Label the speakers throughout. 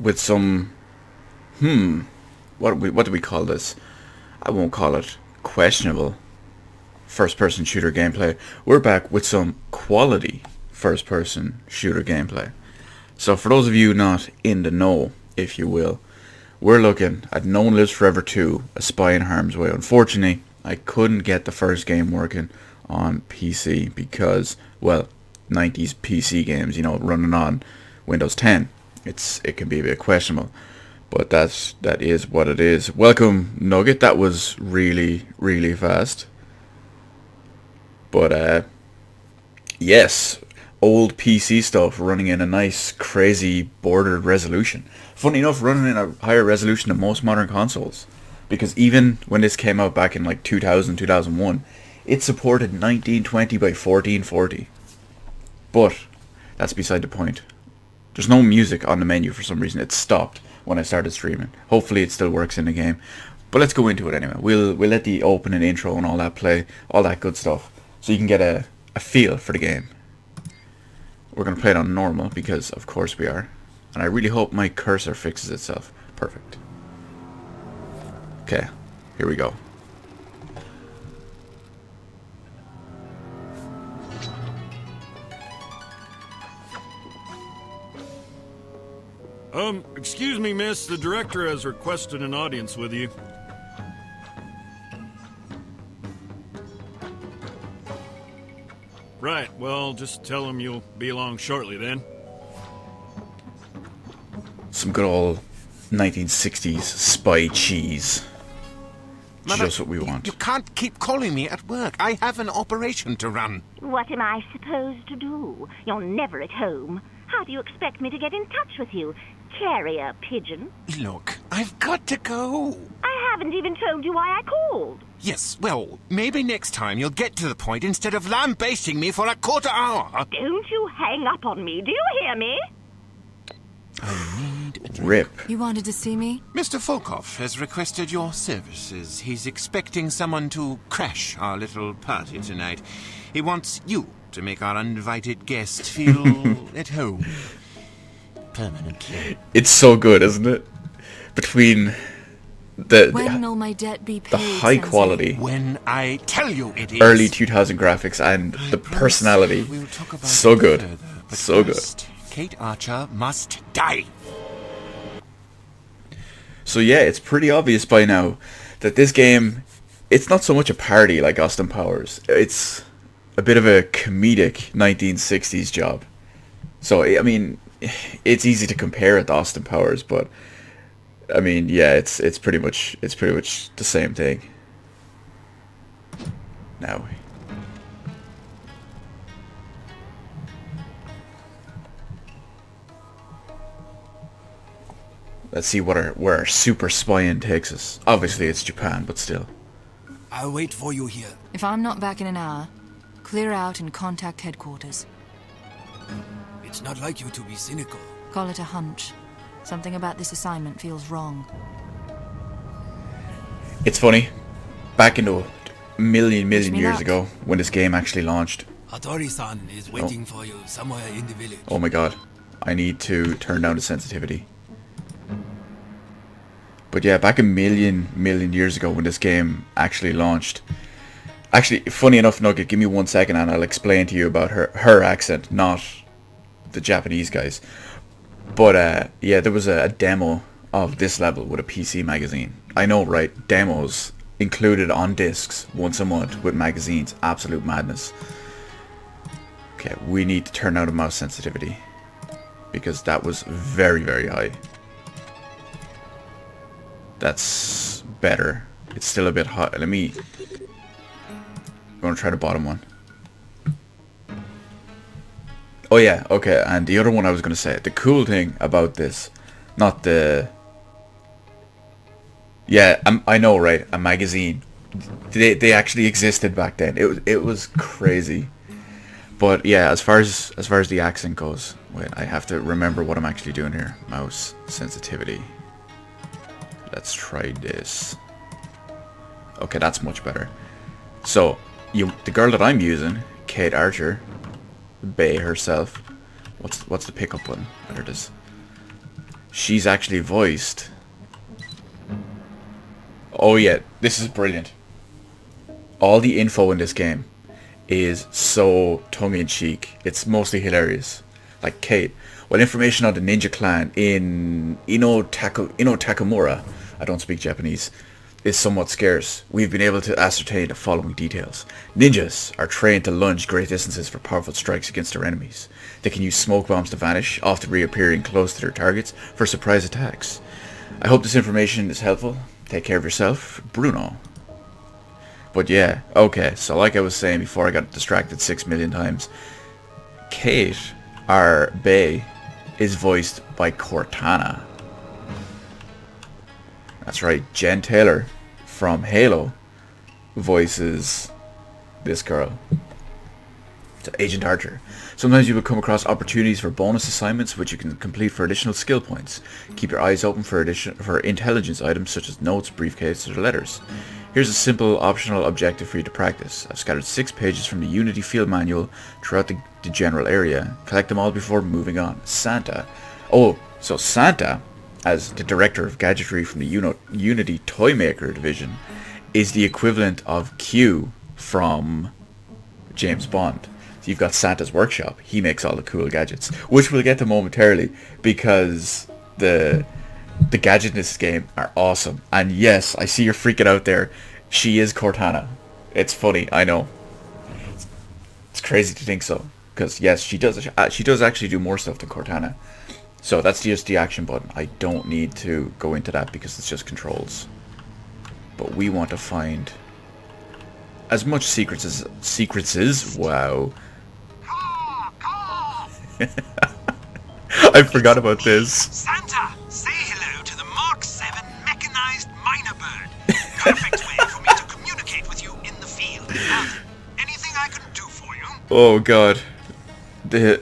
Speaker 1: with some what do we call this? I won't call it questionable first-person shooter gameplay. We're back with some quality first-person shooter gameplay. So for those of you not in the know, if you will, we're looking at No One Lives Forever 2, A Spy in Harm's Way. Unfortunately, I couldn't get the first game working on PC because, well, 90s PC games, running on Windows 10, it can be a bit questionable. But that is what it is. Welcome, Nugget. That was really, really fast. But yes, old PC stuff running in a nice, crazy bordered resolution. Funny enough, running in a higher resolution than most modern consoles. Because even when this came out back in like 2000, 2001, it supported 1920 by 1440. But that's beside the point. There's no music on the menu for some reason. It stopped when I started streaming. Hopefully it still works in the game. But let's go into it anyway. We'll let the opening intro and all that play, all that good stuff, so you can get a feel for the game. We're going to play it on normal because of course we are. And I really hope my cursor fixes itself. Perfect. Okay, here we go.
Speaker 2: Excuse me, miss. The director has requested an audience with you. Right, well, just tell him you'll be along shortly then.
Speaker 1: Some good old 1960s spy cheese.
Speaker 3: Mother,
Speaker 1: Just what we want.
Speaker 3: You can't keep calling me at work. I have an operation to run.
Speaker 4: What am I supposed to do? You're never at home. How do you expect me to get in touch with you? Carrier pigeon?
Speaker 3: Look, I've got to go.
Speaker 4: I haven't even told you why I called.
Speaker 3: Yes, well, maybe next time you'll get to the point instead of lambasting me for a quarter hour.
Speaker 4: Don't you hang up on me, do you hear me?
Speaker 3: I need a drink.
Speaker 1: Rip.
Speaker 5: You wanted to see me?
Speaker 3: Mr. Volkov has requested your services. He's expecting someone to crash our little party tonight. He wants you to make our uninvited guest feel at home. Permanently.
Speaker 1: It's so good, isn't it? Between
Speaker 5: When will my debt be paid,
Speaker 1: the high
Speaker 5: Sensei?
Speaker 1: quality
Speaker 3: When I tell you it is.
Speaker 1: early 2000 graphics and the personality.
Speaker 3: We'll talk about
Speaker 1: So
Speaker 3: it
Speaker 1: good.
Speaker 3: further, but
Speaker 1: So good.
Speaker 3: first, Cate Archer must die.
Speaker 1: So yeah, it's pretty obvious by now that this game, it's not so much a party like Austin Powers. It's a bit of a comedic 1960s job. So I mean, it's easy to compare it to Austin Powers, but I mean, yeah, it's pretty much the same thing. Now, let's see where our super spying takes us. Obviously, it's Japan, but still.
Speaker 6: I'll wait for you here.
Speaker 5: If I'm not back in an hour, clear out and contact headquarters.
Speaker 6: It's not like you to be cynical.
Speaker 5: Call it a hunch. Something about this assignment feels wrong.
Speaker 1: It's funny. Back in the million
Speaker 5: Wish me
Speaker 1: years
Speaker 5: luck.
Speaker 1: ago, when this game actually launched.
Speaker 6: Hattori-san is waiting for you somewhere in the village.
Speaker 1: Oh my god. I need to turn down the sensitivity. But yeah, back a million years ago when this game actually launched. Actually, funny enough, Nugget, give me 1 second and I'll explain to you about her accent, not the Japanese guys. But yeah, there was a demo of this level with a PC magazine. I know, right? Demos included on discs once a month with magazines. Absolute madness. Okay, we need to turn down the mouse sensitivity because that was very, very high. That's better. It's still a bit hot. I'm gonna try the bottom one. Oh yeah, okay, and the other one I was gonna say, the cool thing about this, not the... Yeah, I know, right, a magazine. They actually existed back then. It was crazy. But yeah, as far as the accent goes, wait, I have to remember what I'm actually doing here. Mouse sensitivity. Let's try this. Okay, that's much better. So, the girl that I'm using, Cate Archer, Bay herself. What's the pickup button? There it is. she's actually voiced... Oh yeah, this is brilliant. All the info in this game is so tongue-in-cheek. It's mostly hilarious. Like Cate. Well, information on the ninja clan in Takamura, I don't speak Japanese, is somewhat scarce. We've been able to ascertain the following details. Ninjas are trained to lunge great distances for powerful strikes against their enemies. They can use smoke bombs to vanish, often reappearing close to their targets for surprise attacks. I hope this information is helpful. Take care of yourself, Bruno. But yeah, okay, so like I was saying before I got distracted 6 million times, Cate Archer is voiced by Cortana. That's right, Jen Taylor from Halo voices this girl. It's Agent Archer. Sometimes you will come across opportunities for bonus assignments which you can complete for additional skill points. Keep your eyes open for intelligence items such as notes, briefcases, or letters. Here's a simple optional objective for you to practice. I've scattered 6 pages from the Unity field manual throughout the general area. Collect them all before moving on. Santa. Oh, so Santa, as the director of gadgetry from the Unity Toymaker division, is the equivalent of Q from James Bond. So you've got Santa's workshop. He makes all the cool gadgets, which we'll get to momentarily, because the gadgets in this game are awesome. And yes, I see you're freaking out there. She is Cortana. It's funny, I know. It's crazy to think so, because yes, she does actually do more stuff than Cortana. So that's just the action button. I don't need to go into that because it's just controls. But we want to find as much secrets as wow. I forgot about this.
Speaker 3: Santa, say hello to the Mark 7 mechanized miner bird. Perfect way for me to communicate with you in the field. Now, anything I can do for you?
Speaker 1: Oh god. The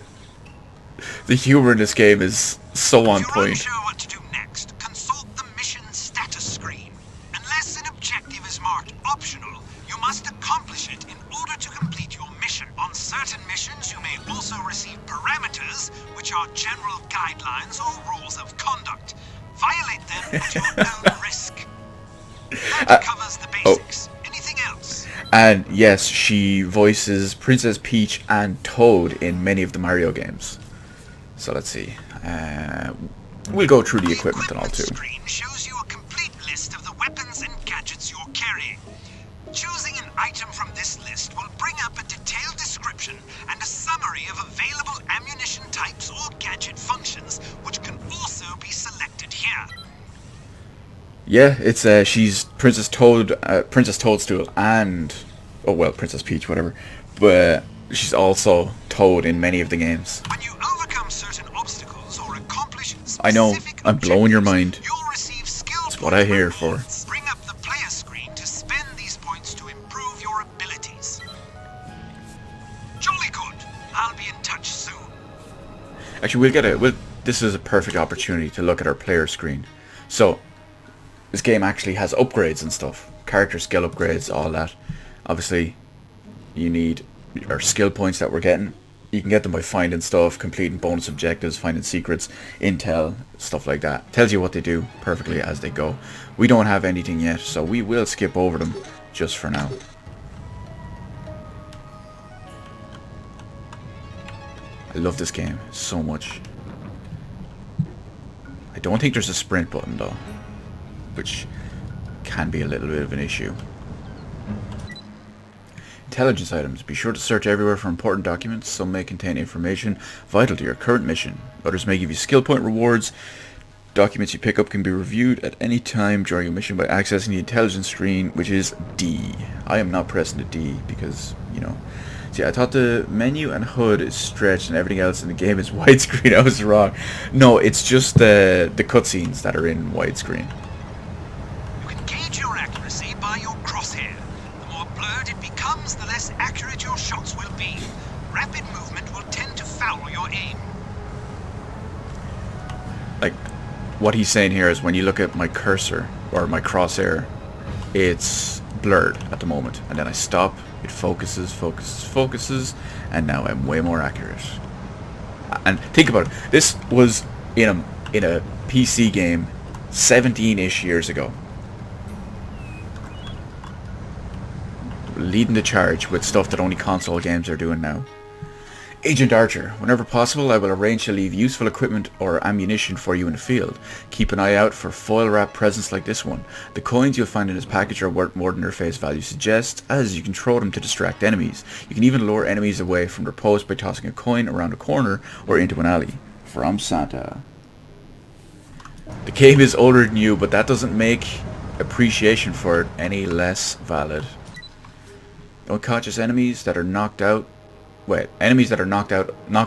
Speaker 1: humor in this game is so on
Speaker 3: If you're
Speaker 1: point.
Speaker 3: unsure what to do next, consult the mission status screen. Unless an objective is marked optional, you must accomplish it in order to complete your mission. On certain missions, you may also receive parameters, which are general guidelines or rules of conduct. Violate them at your own risk. That covers the basics. Anything else?
Speaker 1: And yes, she voices Princess Peach and Toad in many of the Mario games. So let's see. We'll go through the equipment and all too.
Speaker 3: The screen shows you a complete list of the weapons and gadgets you're carrying. Choosing an item from this list will bring up a detailed description and a summary of available ammunition types or gadget functions, which can also be selected here.
Speaker 1: Yeah, it's she's Princess Toadstool and Princess Peach, whatever. But she's also Toad in many of the games.
Speaker 3: When you overcome certain obstacles or accomplish specific
Speaker 1: I know, I'm blowing your mind.
Speaker 3: you'll receive skill
Speaker 1: That's what I'm here for.
Speaker 3: points. Bring up the player screen to spend these points to improve your abilities. Jolly good. I'll be in touch soon.
Speaker 1: Actually, this is a perfect opportunity to look at our player screen. So, this game actually has upgrades and stuff. Character skill upgrades, all that. Obviously, you need our skill points that we're getting. You can get them by finding stuff, completing bonus objectives, finding secrets, intel, stuff like that. Tells you what they do perfectly as they go. We don't have anything yet, so we will skip over them just for now. I love this game so much. I don't think there's a sprint button though, which can be a little bit of an issue. Intelligence items. Be sure to search everywhere for important documents. Some may contain information vital to your current mission. Others may give you skill point rewards. Documents you pick up can be reviewed at any time during a mission by accessing the intelligence screen, which is D. I am not pressing the D because, you know. See, I thought the menu and HUD is stretched and everything else in the game is widescreen. I was wrong. No, it's just the cutscenes that are in widescreen.
Speaker 3: You can gauge your accuracy by your crosshair. The more blurred it becomes, the less accurate your shots will be. Rapid movement will tend to foul your aim.
Speaker 1: Like, what he's saying here is when you look at my cursor or my crosshair, it's blurred at the moment, and then I stop, it focuses, and now I'm way more accurate. And think about it, this was in a PC game 17-ish years ago. Leading the charge with stuff that only console games are doing now. Agent Archer, whenever possible I will arrange to leave useful equipment or ammunition for you in the field. Keep an eye out for foil wrap presents like this one. The coins you'll find in this package are worth more than their face value suggests, as you can throw them to distract enemies. You can even lure enemies away from their post by tossing a coin around a corner or into an alley. From Santa. The game is older than you, but that doesn't make appreciation for it any less valid. Unconscious enemies that are knocked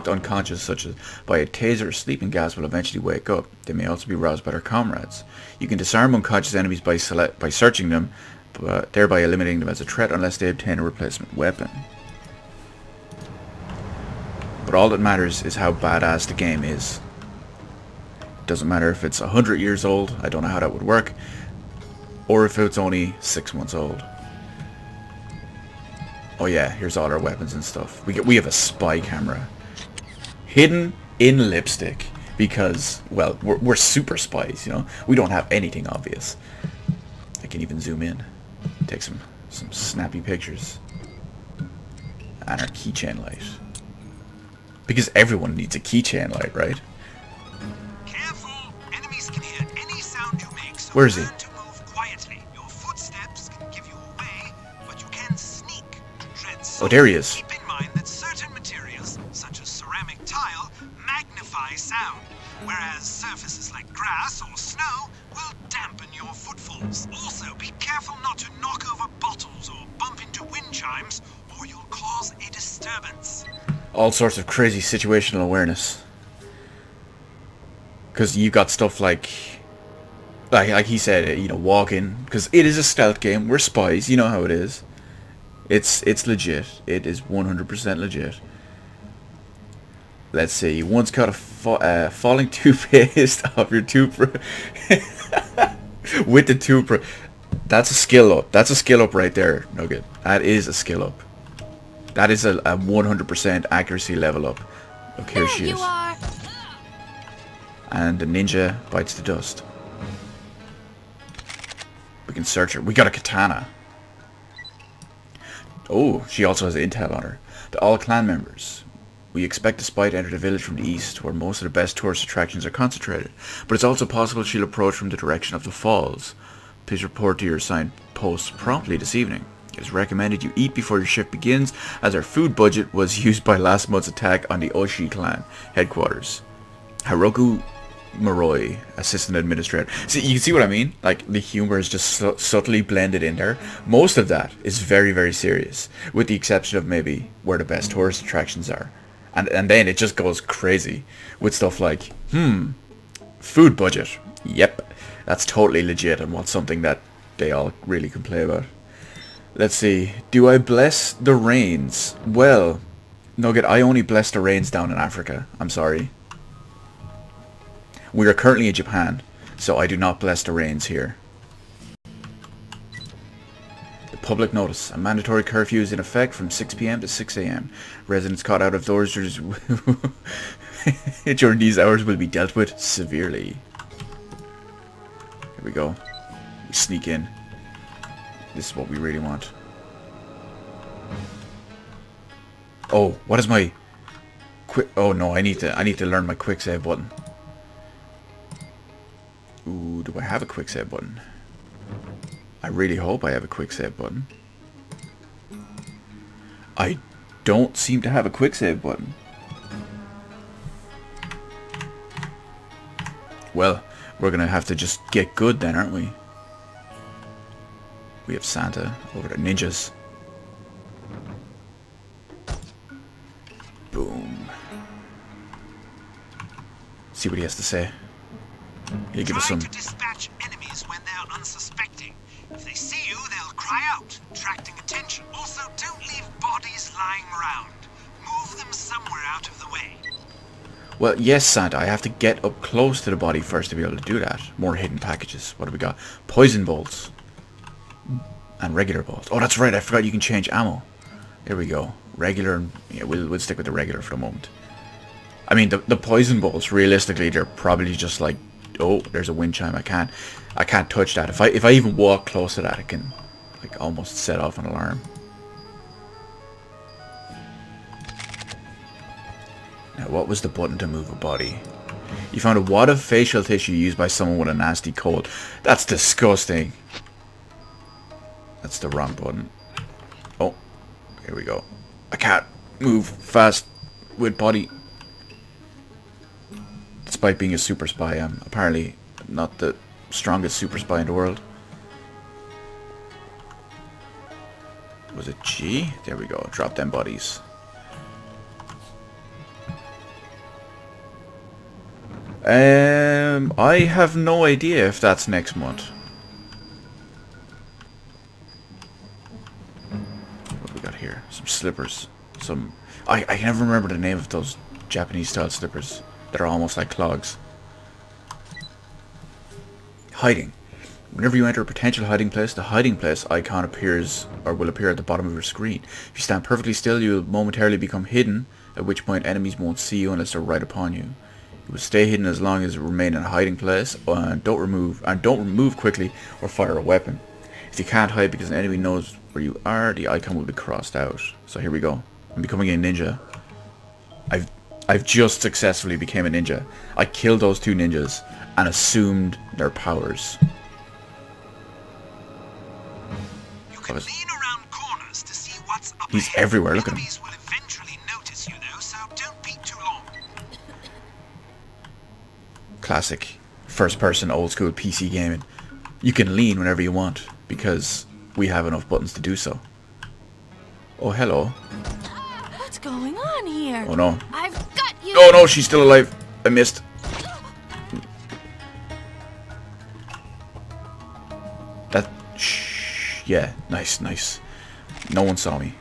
Speaker 1: unconscious, such as by a taser or sleeping gas, will eventually wake up. They may also be roused by their comrades. You can disarm unconscious enemies by searching them, but thereby eliminating them as a threat unless they obtain a replacement weapon. But all that matters is how badass the game is. Doesn't matter if it's 100 years old, I don't know how that would work, or if it's only 6 months old. Oh yeah, here's all our weapons and stuff. We have a spy camera. Hidden in lipstick. Because, well, we're super spies, you know? We don't have anything obvious. I can even zoom in. Take some snappy pictures. And our keychain light. Because everyone needs a keychain light, right?
Speaker 3: Careful! Enemies can hear any sound you make, so
Speaker 1: Where is he?
Speaker 3: learn to move quietly. Your footsteps can give you away, but you can sneak. Tread
Speaker 1: Oh, there he is.
Speaker 3: Keep in mind that certain materials, such as ceramic tile, magnify sound, whereas surfaces like grass or snow will dampen your footfalls. Also, be careful not to knock over bottles or bump into wind chimes, or you'll cause a disturbance.
Speaker 1: All sorts of crazy situational awareness. Because you got stuff like he said, you know, walking. Because it is a stealth game. We're spies. You know how it is. It's legit. It is 100% legit. Let's see. You once caught a falling toothpaste off your toothbrush with the toothbrush. That's a skill up. That's a skill up right there, Nugget. That is a skill up. That is a 100% accuracy level up. Look, here she is. And the ninja bites the dust. We can search her. We got a katana. Oh, she also has intel on her. To all clan members, we expect the spy to enter the village from the east, where most of the best tourist attractions are concentrated. But it's also possible she'll approach from the direction of the falls. Please report to your assigned posts promptly this evening. It is recommended you eat before your shift begins, as our food budget was used by last month's attack on the Oshi clan headquarters. Haruko Moroi, assistant administrator. See, you see what I mean? Like, the humor is just subtly blended in there. Most of that is very, very serious, with the exception of maybe where the best tourist attractions are. And then it just goes crazy with stuff like, food budget. Yep, that's totally legit and what's something that they all really can play about. Let's see. Do I bless the rains? Well, Nugget, I only bless the rains down in Africa. I'm sorry. We are currently in Japan, so I do not bless the rains here. The public notice. A mandatory curfew is in effect from 6 p.m. to 6 a.m. Residents caught out of doors during these hours will be dealt with severely. Here we go. We sneak in. This is what we really want. Oh, what is my quick? Oh no, I need to learn my quick save button. Ooh, do I have a quick save button? I really hope I have a quick save button. I don't seem to have a quick save button. Well, we're gonna have to just get good then, aren't we? We have Santa over the ninjas. Boom. See what he has to say. He'll give us some.
Speaker 3: Try to dispatch enemies when they're unsuspecting. If they see you, they'll cry out, attracting attention. Also, don't leave bodies lying around. Move them somewhere out of the way.
Speaker 1: Well, yes, Santa, I have to get up close to the body first to be able to do that. More hidden packages. What do we got? Poison bolts. And regular bolts. Oh, that's right, I forgot you can change ammo. There we go. Regular, yeah, we'll stick with the regular for the moment. I mean, the poison bolts, realistically, they're probably just like Oh, there's a wind chime. I can't touch that. If I even walk close to that, it can like almost set off an alarm. Now, what was the button to move a body? You found a wad of facial tissue used by someone with a nasty cold. That's disgusting. That's the wrong button. Oh, here we go. I can't move fast with body. Despite being a super spy, I'm apparently not the strongest super spy in the world. Was it G? There we go. Drop them bodies. I have no idea if that's next month. What do we got here? Some slippers. I can never remember the name of those Japanese style slippers that are almost like clogs. Hiding. Whenever you enter a potential hiding place, the hiding place icon appears or will appear at the bottom of your screen. If you stand perfectly still, you will momentarily become hidden, at which point enemies won't see you unless they're right upon you. You will stay hidden as long as you remain in a hiding place, and don't remove quickly or fire a weapon. If you can't hide because an enemy knows where you are, the icon will be crossed out. So here we go. I'm becoming a ninja. I've just successfully became a ninja. I killed those two ninjas and assumed their powers.
Speaker 3: You can lean around corners to see what's up
Speaker 1: He's
Speaker 3: ahead.
Speaker 1: everywhere. Look at him.
Speaker 3: Enemies will eventually notice you, though, so don't be too long.
Speaker 1: Classic first-person old-school PC gaming. You can lean whenever you want because we have enough buttons to do so. Oh, hello.
Speaker 5: What's going on here?
Speaker 1: Oh no.
Speaker 5: I've got you.
Speaker 1: Oh no, she's still alive. I missed. That. Shh. Yeah, nice, nice. No one saw me.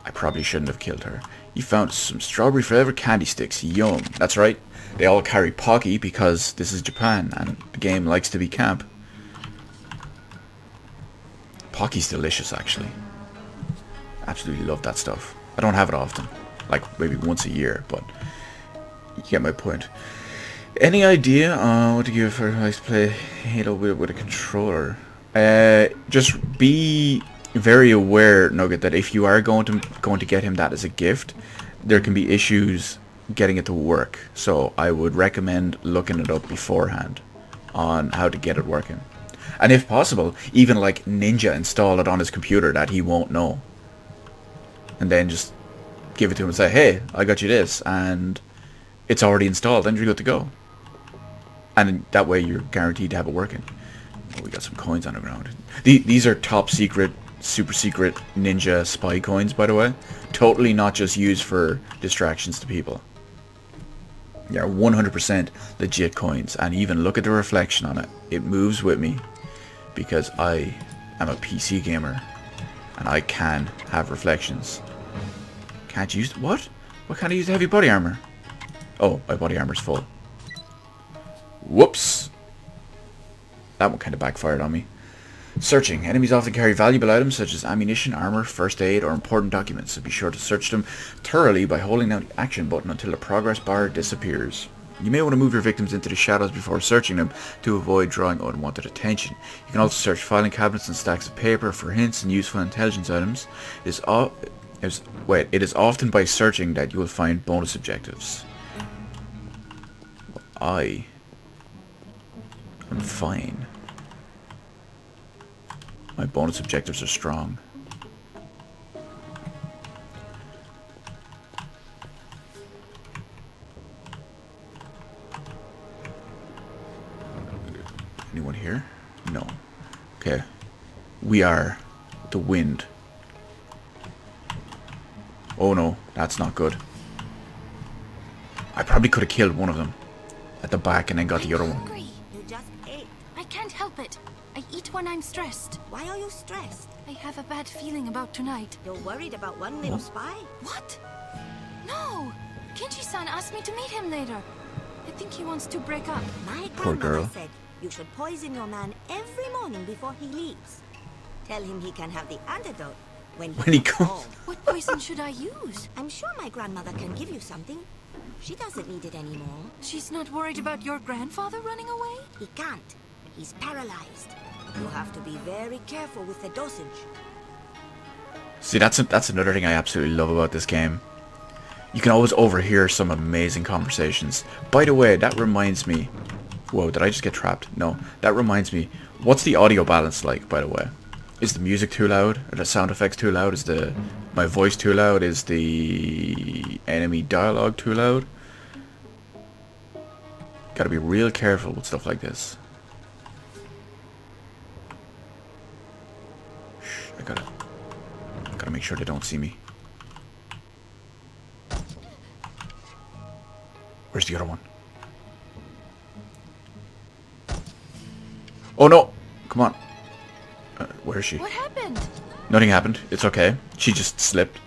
Speaker 1: I probably shouldn't have killed her. You found some strawberry flavored candy sticks. Yum. That's right. They all carry Pocky because this is Japan and the game likes to be camp. Pocky's delicious, actually. Absolutely love that stuff. I don't have it often. Like maybe once a year, but you get my point. Any idea what to give for how to play Halo with a controller? Just be very aware, Nugget, that if you are going to get him that as a gift, there can be issues getting it to work. So I would recommend looking it up beforehand on how to get it working. And if possible, even like Ninja install it on his computer that he won't know. And then just give it to him and say, hey, I got you this, and it's already installed, and you're good to go. And that way you're guaranteed to have it working. Oh, we got some coins on the ground. These are top secret, super secret ninja spy coins, by the way. Totally not just used for distractions to people. They are 100% legit coins, and even look at the reflection on it. It moves with me because I am a PC gamer, and I can have reflections. Can't use... What? Why can't I use the heavy body armor? Oh, my body armor's full. Whoops. That one kind of backfired on me. Searching. Enemies often carry valuable items such as ammunition, armor, first aid, or important documents, so be sure to search them thoroughly by holding down the action button until the progress bar disappears. You may want to move your victims into the shadows before searching them to avoid drawing unwanted attention. You can also search filing cabinets and stacks of paper for hints and useful intelligence items. It is often by searching that you will find bonus objectives. I am fine. My bonus objectives are strong. Anyone here? No. Okay. We are the wind. Oh no, that's not good. I probably could have killed one of them at the back and then got the other one.
Speaker 7: Hungry. You just ate.
Speaker 5: I can't help it. I eat when I'm stressed.
Speaker 7: Why are you stressed?
Speaker 5: I have a bad feeling about tonight.
Speaker 7: You're worried about one little spy?
Speaker 5: What? No! Kenji-san asked me to meet him later. I think he wants to break up.
Speaker 7: My
Speaker 1: Poor
Speaker 7: grandmother
Speaker 1: girl.
Speaker 7: said you should poison your man every morning before he leaves. Tell him he can have the antidote when
Speaker 1: When he
Speaker 7: comes
Speaker 1: comes.
Speaker 7: home.
Speaker 5: What poison should I use?
Speaker 7: I'm sure my grandmother can give you something. She doesn't need it anymore.
Speaker 5: She's not worried about your grandfather running away?
Speaker 7: He can't. He's paralyzed. You'll have to be very careful with the dosage.
Speaker 1: See, that's another thing I absolutely love about this game. You can always overhear some amazing conversations. By the way, that reminds me... Whoa, did I just get trapped? No. That reminds me, what's the audio balance like, by the way? Is the music too loud? Are the sound effects too loud? Is my voice too loud? Is the enemy dialogue too loud? Gotta be real careful with stuff like this. Shh, I gotta make sure they don't see me. Where's the other one? Oh no! Come on. Where is she?
Speaker 5: What happened?
Speaker 1: Nothing happened. It's okay. She just slipped.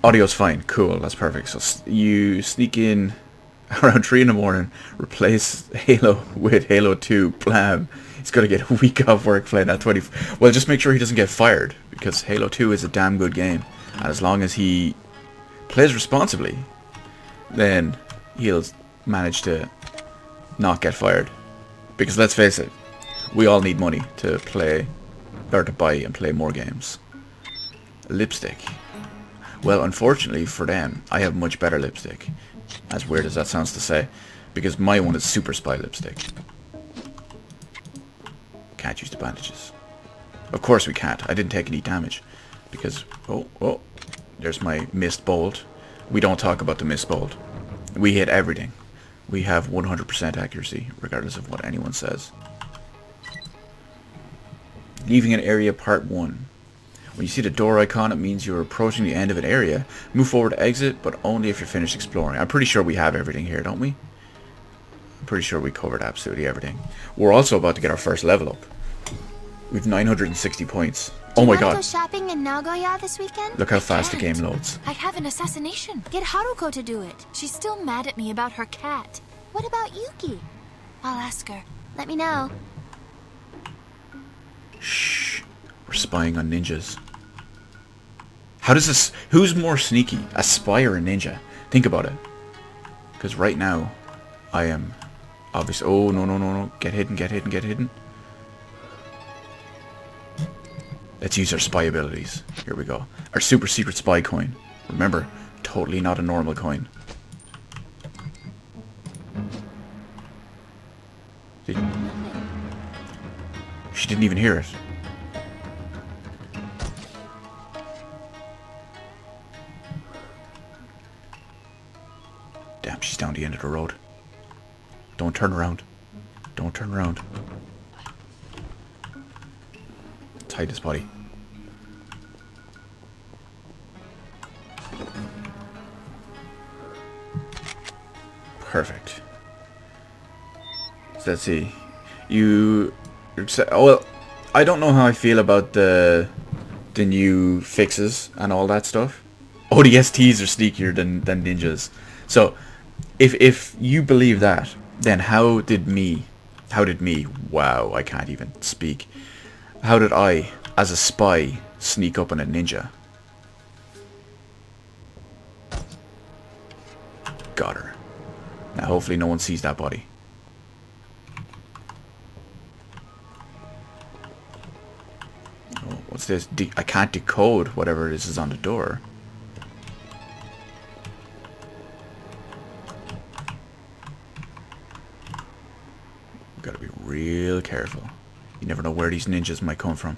Speaker 1: Audio's fine. Cool. That's perfect. So you sneak in around 3 in the morning, replace Halo with Halo 2. Blam. He's gonna get a week off work playing that 20... Well, just make sure he doesn't get fired, because Halo 2 is a damn good game. And as long as he plays responsibly, then he'll manage to not get fired. Because let's face it, we all need money to play, or to buy and play more games. Lipstick. Well, unfortunately for them, I have much better lipstick. As weird as that sounds to say, because my one is Super Spy lipstick. Can't use the bandages. Of course we can't. I didn't take any damage. Because, oh, there's my missed bolt. We don't talk about the missed bolt. We hit everything. We have 100% accuracy, regardless of what anyone says. Leaving an area part 1. When you see the door icon, it means you're approaching the end of an area. Move forward to exit, but only if you're finished exploring. I'm pretty sure we have everything here, don't we? I'm pretty sure we covered absolutely everything. We're also about to get our first level up. We've 960 points. Oh my god.
Speaker 5: Go shopping in Nagoya this weekend?
Speaker 1: Look how fast the game loads.
Speaker 5: I have an assassination. Get Haruko to do it. She's still mad at me about her cat. What about Yuki? I'll ask her. Let me know.
Speaker 1: Shh. We're spying on ninjas. How does this... Who's more sneaky? A spy or a ninja? Think about it. Because right now, I am... obviously... Oh, no. Get hidden. Let's use our spy abilities. Here we go. Our super secret spy coin. Remember, totally not a normal coin. She didn't even hear it. Damn, she's down the end of the road. Don't turn around. Don't turn around. Let's hide this body. Perfect. So let's see. Well, I don't know how I feel about the new fixes and all that stuff. ODSTs are sneakier than ninjas. So if you believe that, then how did me, wow, I can't even speak. How did I, as a spy, sneak up on a ninja? Got her. Now hopefully no one sees that body. Oh, what's this? I can't decode whatever this is on the door. Gotta be real careful. You never know where these ninjas might come from.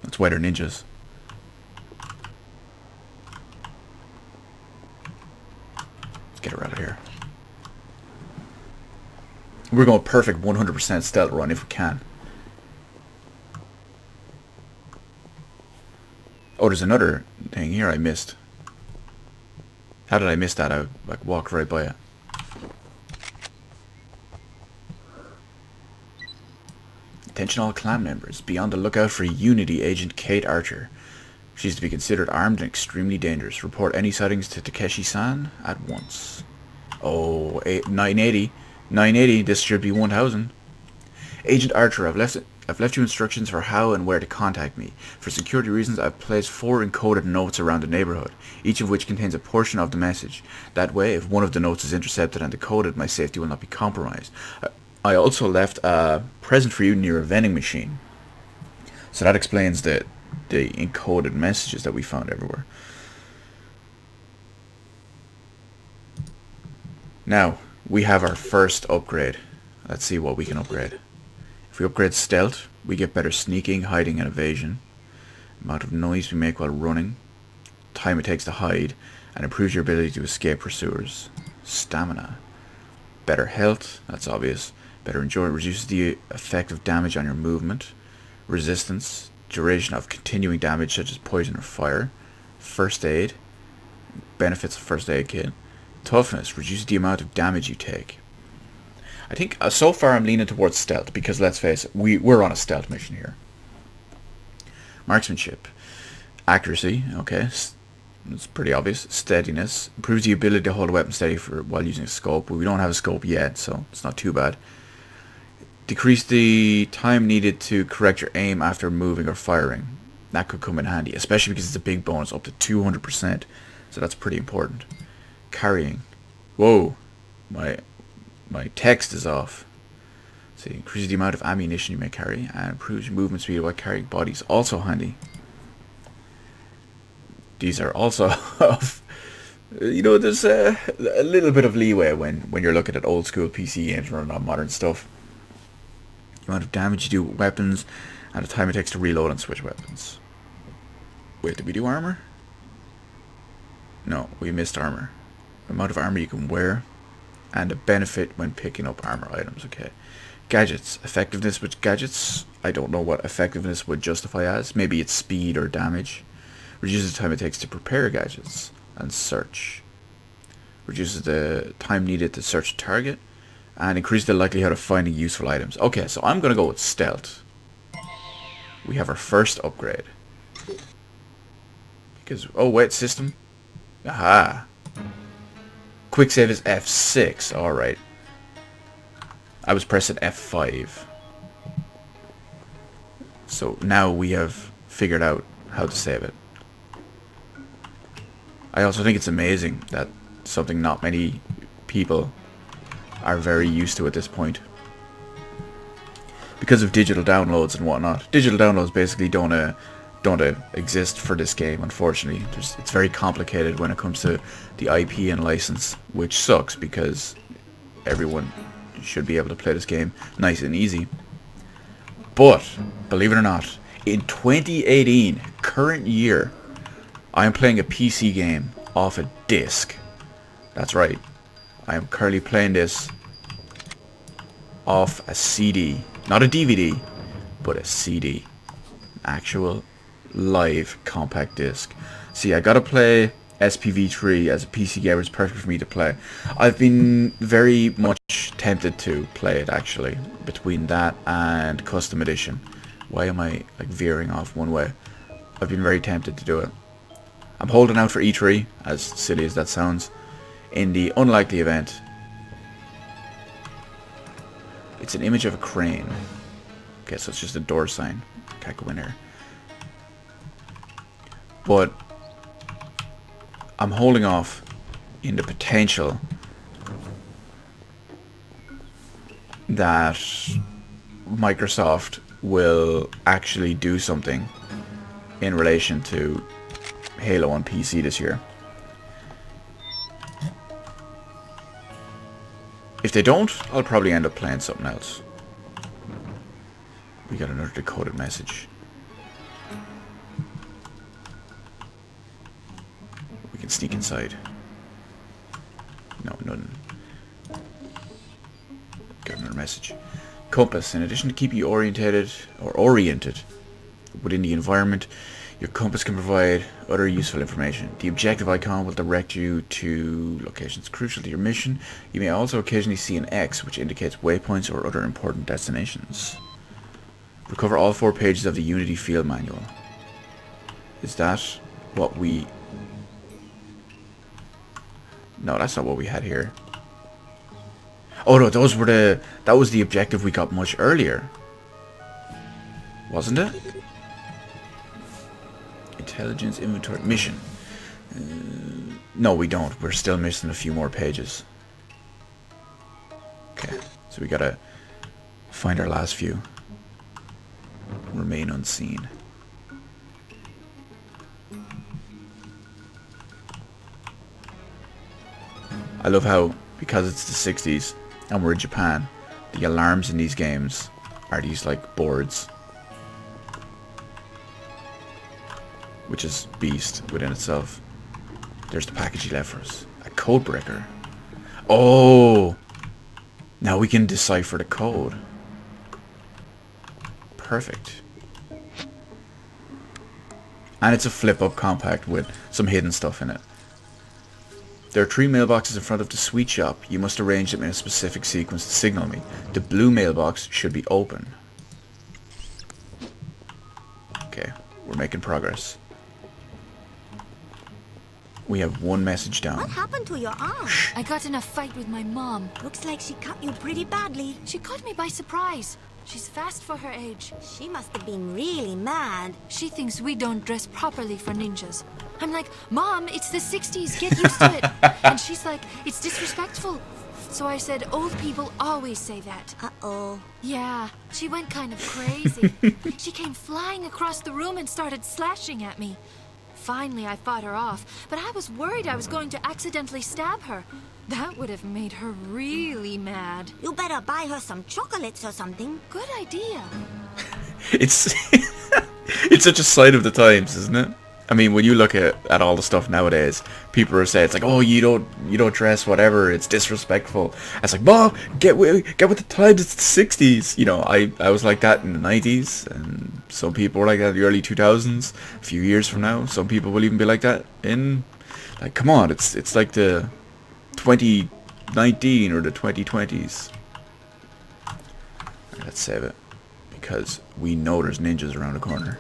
Speaker 1: That's why they're ninjas. Let's get her out of here. We're going perfect 100% stealth run if we can. Oh, there's another thing here I missed. How did I miss that? I like walked right by it. Attention all clan members. Be on the lookout for Unity agent Cate Archer. She's to be considered armed and extremely dangerous. Report any sightings to Takeshi-san at once. Oh, 980. 980. This should be 1000. Agent Archer, I've left I've left you instructions for how and where to contact me. For security reasons, I've placed 4 encoded notes around the neighborhood, each of which contains a portion of the message. That way, if one of the notes is intercepted and decoded, my safety will not be compromised. I also left a present for you near a vending machine. So that explains the encoded messages that we found everywhere. Now, we have our first upgrade. Let's see what we can upgrade. If we upgrade stealth, we get better sneaking, hiding, and evasion. Amount of noise we make while running. Time it takes to hide, and improves your ability to escape pursuers. Stamina. Better health, that's obvious. Better endurance, reduces the effect of damage on your movement. Resistance. Duration of continuing damage such as poison or fire. First aid. Benefits of first aid kit. Toughness. Reduces the amount of damage you take. I think so far I'm leaning towards stealth because let's face it, we're on a stealth mission here. Marksmanship. Accuracy. Okay. It's pretty obvious. Steadiness. Improves the ability to hold a weapon steady while using a scope. But we don't have a scope yet, so it's not too bad. Decrease the time needed to correct your aim after moving or firing. That could come in handy, especially because it's a big bonus, up to 200%. So that's pretty important. Carrying. Whoa. My text is off. So increases the amount of ammunition you may carry and improves your movement speed while carrying bodies. Also handy. These are also off. You know, there's a little bit of leeway when you're looking at old school PC games running on modern stuff. The amount of damage you do with weapons and the time it takes to reload and switch weapons. Wait, did we do armor? No, we missed armor. The amount of armor you can wear and a benefit when picking up armor items. Okay. Gadgets. Effectiveness with gadgets. I don't know what effectiveness would justify as. Maybe it's speed or damage. Reduces the time it takes to prepare gadgets and search. Reduces the time needed to search a target and increases the likelihood of finding useful items. Okay, so I'm going to go with stealth. We have our first upgrade. Because, oh wait, system. Aha. Quick save is F6. Alright. I was pressing F5. So now we have figured out how to save it. I also think it's amazing that something not many people are very used to at this point. Because of digital downloads and whatnot. Digital downloads basically don't exist for this game, unfortunately. It's very complicated when it comes to the IP and license, which sucks because everyone should be able to play this game nice and easy. But, believe it or not, in 2018, current year, I am playing a PC game off a disc. That's right. I am currently playing this off a CD. Not a DVD, but a CD. Actual live compact disc. See, I gotta play SPV3 as a PC gamer. It's perfect for me to play. I've been very much tempted to play it actually, between that and custom edition. Why am I like veering off one way? I've been very tempted to do it. I'm holding out for E3, as silly as that sounds, in the unlikely event. It's an image of a crane. Okay, so it's just a door sign. Can't go in here. But I'm holding off in the potential that Microsoft will actually do something in relation to Halo on PC this year. If they don't, I'll probably end up playing something else. We got another decoded message. We can sneak inside. No, nothing. Got another message. Compass. In addition to keep you oriented within the environment, your compass can provide other useful information. The objective icon will direct you to locations crucial to your mission. You may also occasionally see an X, which indicates waypoints or other important destinations. Recover all 4 pages of the Unity field manual. Is that what we... No, that's not what we had here. Oh no, those were that was the objective we got much earlier. Wasn't it? Intelligence inventory mission. No, we don't. We're still missing a few more pages. Okay, so we gotta find our last few. Remain unseen. I love how, because it's the 60s and we're in Japan, the alarms in these games are these like boards, which is beast within itself. There's the package he left for us. A code breaker. Oh! Now we can decipher the code. Perfect. And it's a flip-up compact with some hidden stuff in it. There are 3 mailboxes in front of the sweet shop. You must arrange them in a specific sequence to signal me. The blue mailbox should be open. Okay, we're making progress. We have one message down.
Speaker 7: What happened to your arm?
Speaker 5: I got in a fight with my mom.
Speaker 7: Looks like she cut you pretty badly.
Speaker 5: She caught me by surprise. She's fast for her age.
Speaker 7: She must have been really mad.
Speaker 5: She thinks we don't dress properly for ninjas. I'm like, Mom, it's the 60s, get used to it. And she's like, it's disrespectful. So I said, old people always say that.
Speaker 7: Uh-oh.
Speaker 5: Yeah, she went kind of crazy. She came flying across the room and started slashing at me. Finally, I fought her off, but I was worried I was going to accidentally stab her. That would have made her really mad.
Speaker 7: You better buy her some chocolates or something.
Speaker 5: Good idea.
Speaker 1: It's it's such a sign of the times, isn't it? I mean, when you look at all the stuff nowadays, people are saying it's like, oh, you don't dress whatever, it's disrespectful. It's like, Mom, get with the times, it's the 60s. You know, I was like that in the 90s, and some people were like that in the early 2000s. A few years from now, some people will even be like that in, like, come on, it's like the 2019 or the 2020s. Right, let's save it, because we know there's ninjas around the corner.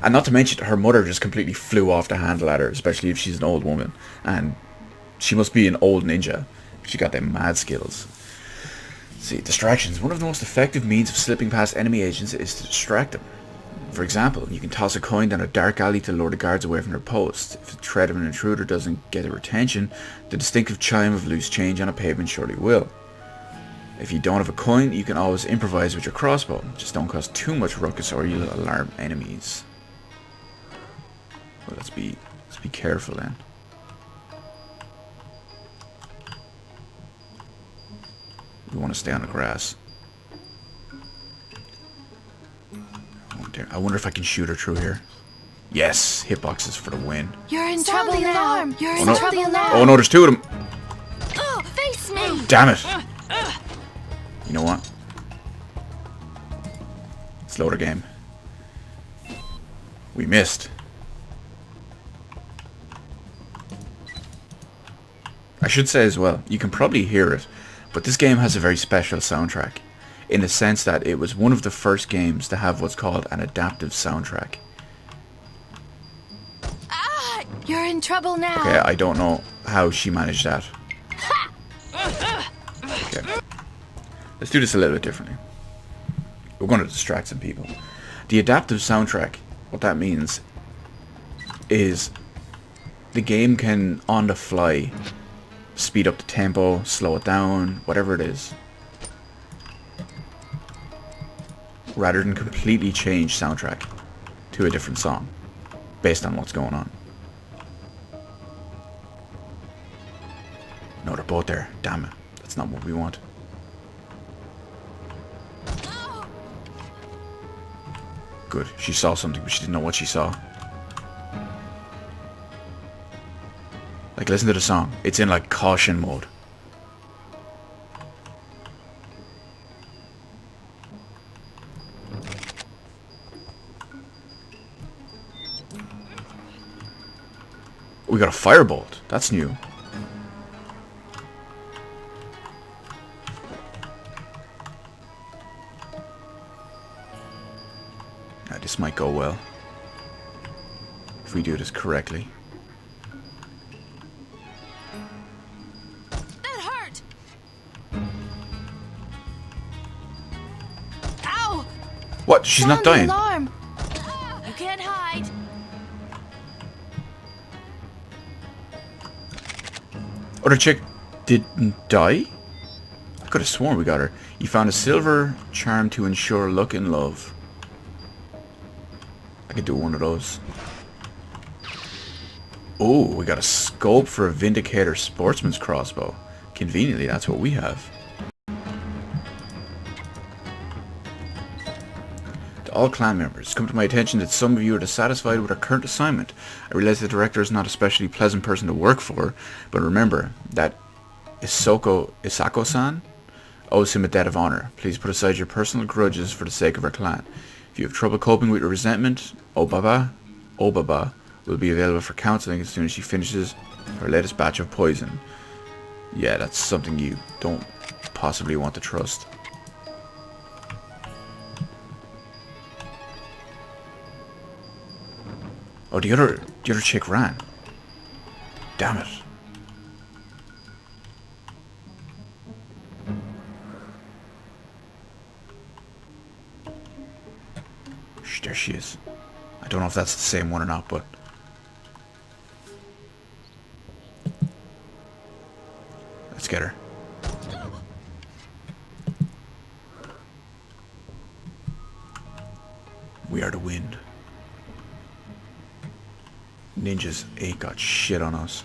Speaker 1: And not to mention, her mother just completely flew off the handle at her, especially if she's an old woman. And she must be an old ninja. She got them mad skills. See, distractions. One of the most effective means of slipping past enemy agents is to distract them. For example, you can toss a coin down a dark alley to lure the guards away from their post. If the threat of an intruder doesn't get their attention, the distinctive chime of loose change on a pavement surely will. If you don't have a coin, you can always improvise with your crossbow. Just don't cause too much ruckus or you'll alarm enemies. Well, let's be careful then. We want to stay on the grass. I wonder if I can shoot her through here. Yes, hitboxes for the win.
Speaker 5: You're in trouble now. You're in trouble now.
Speaker 1: Oh no, there's 2 of them.
Speaker 5: Oh, face me.
Speaker 1: Damn it. You know what? Slow the game. We missed. I should say as well, you can probably hear it, but this game has a very special soundtrack, in the sense that it was one of the first games to have what's called an adaptive soundtrack.
Speaker 5: Ah, you're in trouble now.
Speaker 1: Okay, I don't know how she managed that. Okay. Let's do this a little bit differently. We're going to distract some people. The adaptive soundtrack, what that means is the game can, on the fly, speed up the tempo, slow it down, whatever it is, rather than completely change soundtrack to a different song based on what's going on. No, they're both there. Damn it. That's not what we want. Good. She saw something, but she didn't know what she saw. Like, listen to the song. It's in, like, caution mode. We got a firebolt. That's new. Now, this might go well if we do this correctly.
Speaker 5: That hurt. Ow!
Speaker 1: What? She's not
Speaker 5: Sound the
Speaker 1: dying.
Speaker 5: alarm. You can't hide.
Speaker 1: Other chick didn't die? I could have sworn we got her. You found a silver charm to ensure luck in love. I could do one of those. Oh, we got a scope for a Vindicator Sportsman's crossbow. Conveniently, that's what we have. To all clan members, it's come to my attention that some of you are dissatisfied with our current assignment. I realize the director is not a especially pleasant person to work for, but remember that Isako-san owes him a debt of honor. Please put aside your personal grudges for the sake of our clan. If you have trouble coping with your resentment, Obaba will be available for counseling as soon as she finishes her latest batch of poison. Yeah, that's something you don't possibly want to trust. Oh, the other chick ran. Damn it. There she is. I don't know if that's the same one or not, but... let's get her. We are the wind. Ninjas ain't got shit on us.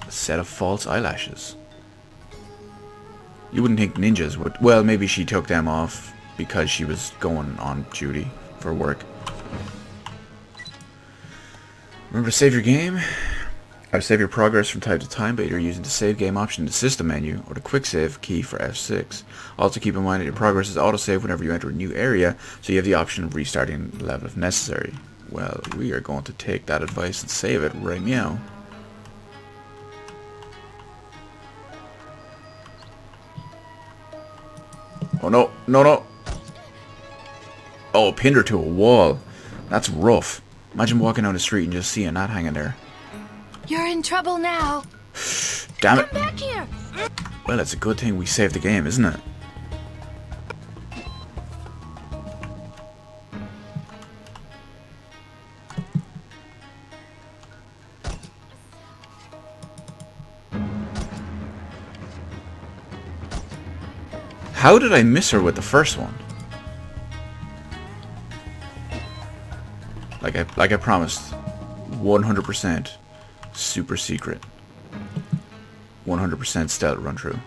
Speaker 1: A set of false eyelashes. You wouldn't think ninjas would... well, maybe she took them off because she was going on duty for work. Remember to save your game? Or save your progress from time to time by either using the save game option in the system menu or the quick save key for F6. Also keep in mind that your progress is autosave whenever you enter a new area, so you have the option of restarting the level if necessary. Well, we are going to take that advice and save it right meow. Oh no, no, no. Oh, pinned her to a wall. That's rough. Imagine walking down the street and just seeing that hanging there.
Speaker 5: You're in trouble now.
Speaker 1: Damn it.
Speaker 5: Come back here.
Speaker 1: Well, it's a good thing we saved the game, isn't it? How did I miss her with the first one? Like I promised. 100% super secret. 100% stealth run through.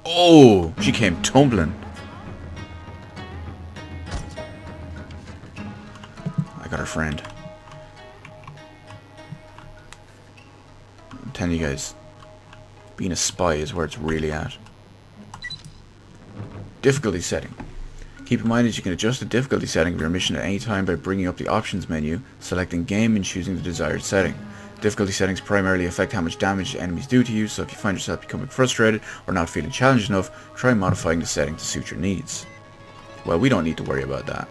Speaker 1: Oh, she came tumbling. I got her friend. I'm telling you guys, being a spy is where it's really at. Difficulty setting. Keep in mind that you can adjust the difficulty setting of your mission at any time by bringing up the options menu, selecting game and choosing the desired setting. Difficulty settings primarily affect how much damage enemies do to you, so if you find yourself becoming frustrated or not feeling challenged enough, try modifying the setting to suit your needs. Well, we don't need to worry about that.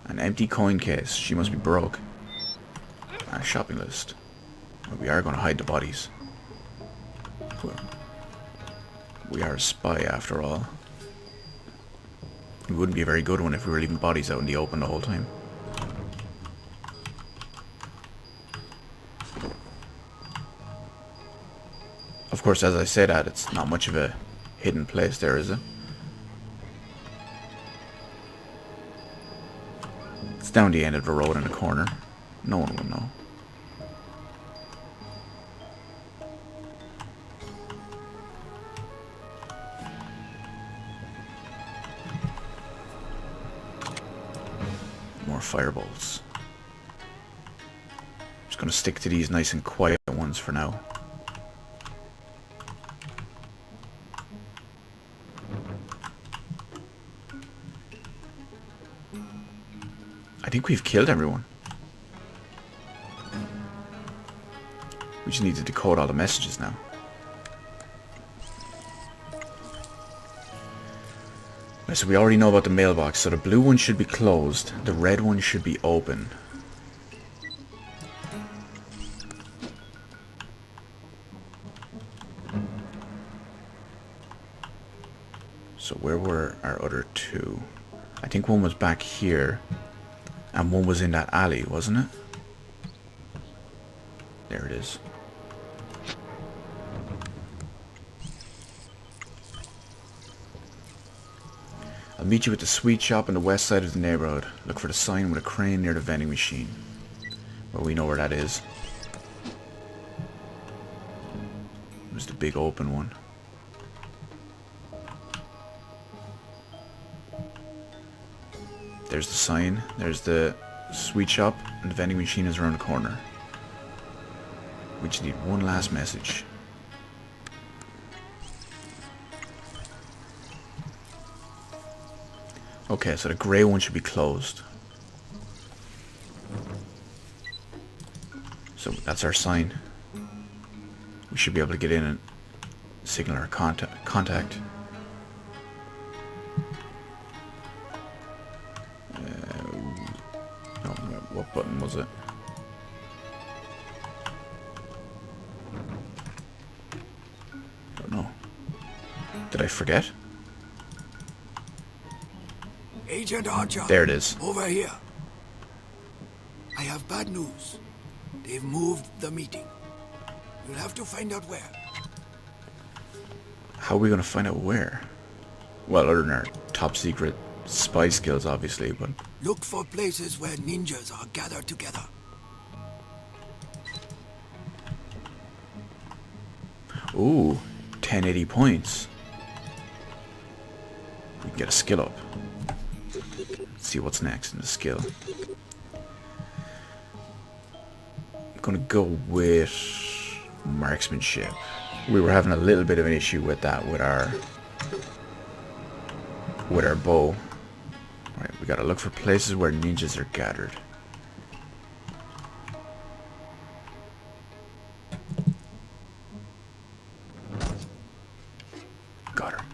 Speaker 1: An empty coin case. She must be broke. A shopping list. Well, we are going to hide the bodies. We are a spy after all. It wouldn't be a very good one if we were leaving bodies out in the open the whole time. Of course, as I say that, it's not much of a hidden place there, is it? It's down the end of the road in a corner. No one will know. More fireballs. Just gonna stick to these nice and quiet ones for now. I think we've killed everyone. We just need to decode all the messages now. So we already know about the mailbox. So the blue one should be closed. The red one should be open. So where were our other two? I think one was back here. And one was in that alley, wasn't it? There it is. I'll meet you at the sweet shop on the west side of the neighborhood. Look for the sign with a crane near the vending machine. Well, we know where that is. It was the big open one. There's the sign. There's the sweet shop. And the vending machine is around the corner. We just need one last message. Okay, so the grey one should be closed. So that's our sign. We should be able to get in and signal our contact. No, what button was it? Don't know. Did I forget?
Speaker 6: Agent Archer.
Speaker 1: There it is.
Speaker 6: Over here. I have bad news. They've moved the meeting. You'll have to find out where.
Speaker 1: How are we going to find out where? Well, other than our top secret spy skills, obviously, but...
Speaker 6: Look for places where ninjas are gathered together.
Speaker 1: Ooh, 1080 points. We can get a skill up. Let's see what's next in the skill. I'm gonna go with marksmanship. We were having a little bit of an issue with that with our bow. Alright, we gotta look for places where ninjas are gathered. Got her.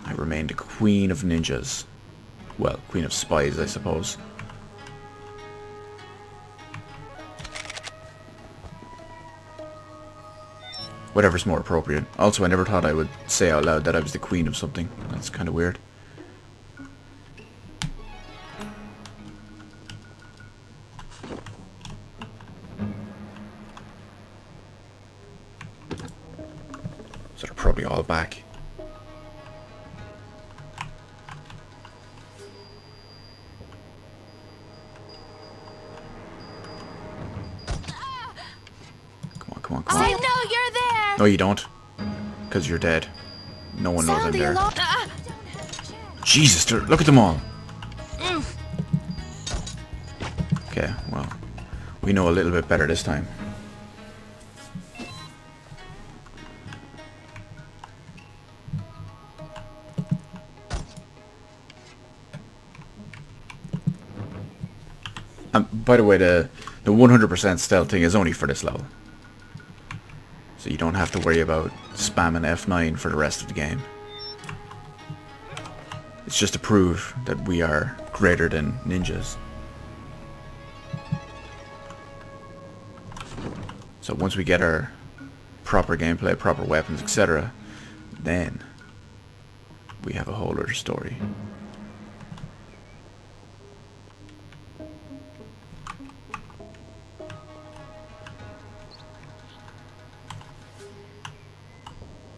Speaker 1: I remain the queen of ninjas. Well, queen of spies, I suppose. Whatever's more appropriate. Also, I never thought I would say out loud that I was the queen of something. That's kind of weird. So they're probably all back. Come on.
Speaker 5: I know you're there!
Speaker 1: No, you don't. Because you're dead. No one knows I'm
Speaker 5: Sound the
Speaker 1: there.
Speaker 5: alarm.
Speaker 1: Jesus, look at them all. Okay, well, we know a little bit better this time. By the way, the 100% stealth thing is only for this level. So you don't have to worry about spamming F9 for the rest of the game. It's just to prove that we are greater than ninjas. So once we get our proper gameplay, proper weapons, etc., then we have a whole other story.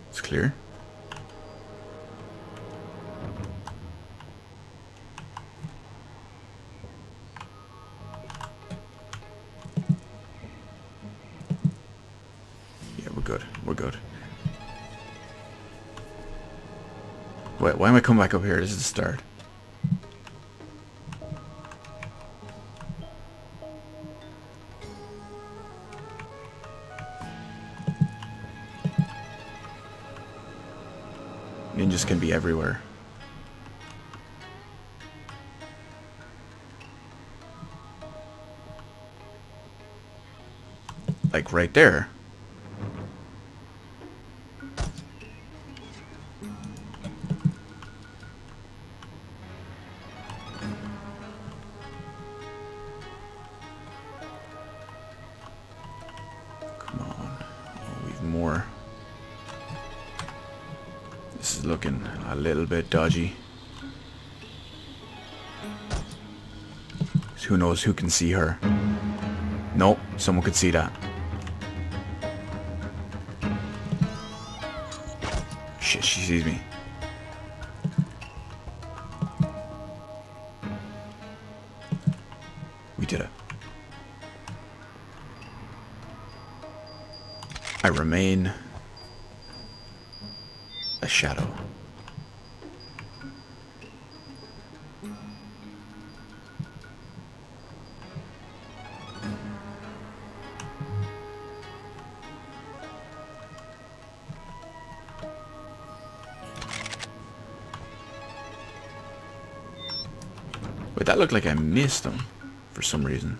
Speaker 1: It's clear. Yeah, we're good. We're good. Wait, why am I coming back up here? This is the start. Ninjas can be everywhere. Like right there. looking a little bit dodgy. Who knows who can see her? Nope, someone could see that. Shit, she sees me. We did it. I remain a shadow. Wait, that looked like I missed him for some reason.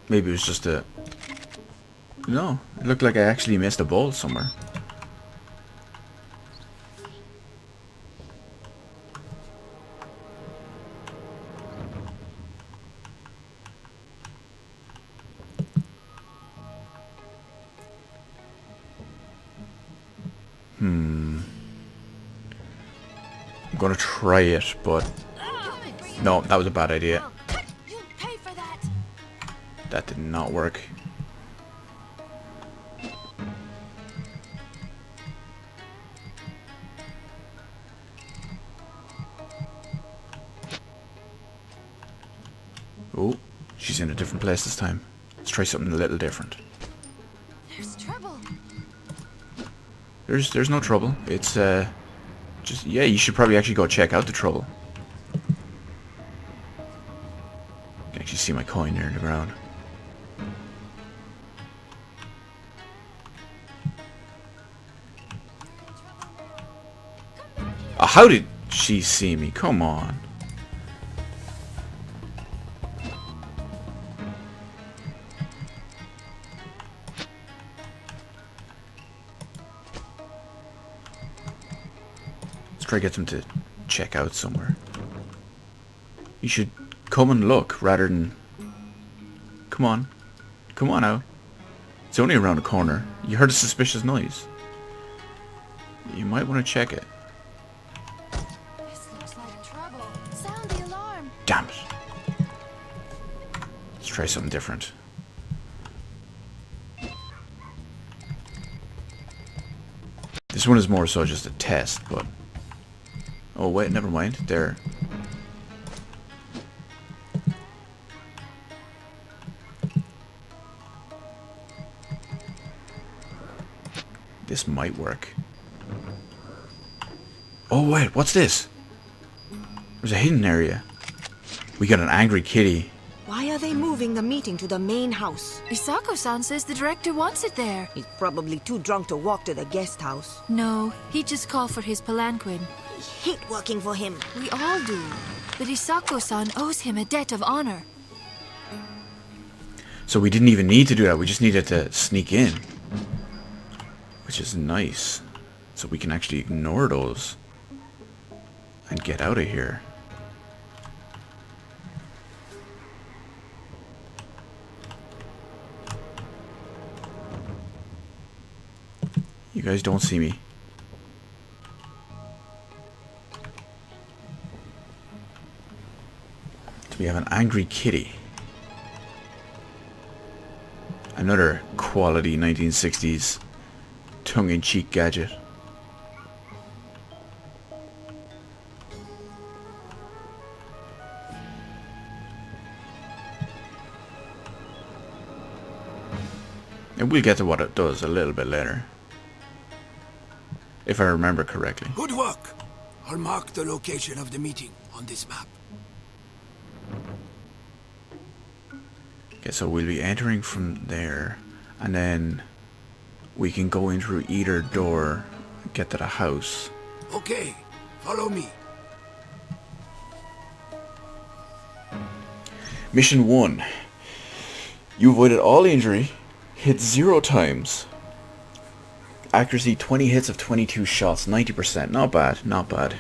Speaker 1: Maybe it was just a... No, it looked like I actually missed a ball somewhere. I'm gonna try it, but... No, that was a bad idea.
Speaker 5: You pay for that.
Speaker 1: That did not work. Oh, she's in a different place this time. Let's try something a little different.
Speaker 5: There's trouble.
Speaker 1: There's no trouble. It's just, yeah, you should probably actually go check out the trouble. You can actually see my coin there in the ground. Oh, how did she see me? Come on. Let's try to get them to check out somewhere. You should come and look rather than... Come on. Come on out. It's only around the corner. You heard a suspicious noise. You might want to check it.
Speaker 5: This looks like trouble. Sound the alarm.
Speaker 1: Damn it. Let's try something different. This one is more so just a test, but... Oh wait, never mind. There. This might work. Oh wait, what's this? There's a hidden area. We got an angry kitty.
Speaker 7: Why are they moving the meeting to the main house?
Speaker 5: Isako-san says the director wants it there.
Speaker 7: He's probably too drunk to walk to the guest house.
Speaker 5: No, he just called for his palanquin.
Speaker 7: I hate working for him.
Speaker 5: We all do. But Isako-san owes him a debt of honor.
Speaker 1: So we didn't even need to do that. We just needed to sneak in. Which is nice. So we can actually ignore those. And get out of here. You guys don't see me. So we have an angry kitty. Another quality 1960s tongue-in-cheek gadget. And we'll get to what it does a little bit later. If I remember correctly.
Speaker 6: Good work. I'll mark the location of the meeting on this map.
Speaker 1: Okay, so we'll be entering from there, and then we can go in through either door and get to the house.
Speaker 6: Okay, follow me.
Speaker 1: Mission 1. You avoided all injury, hit 0 times. Accuracy 20 hits of 22 shots, 90%. Not bad, not bad.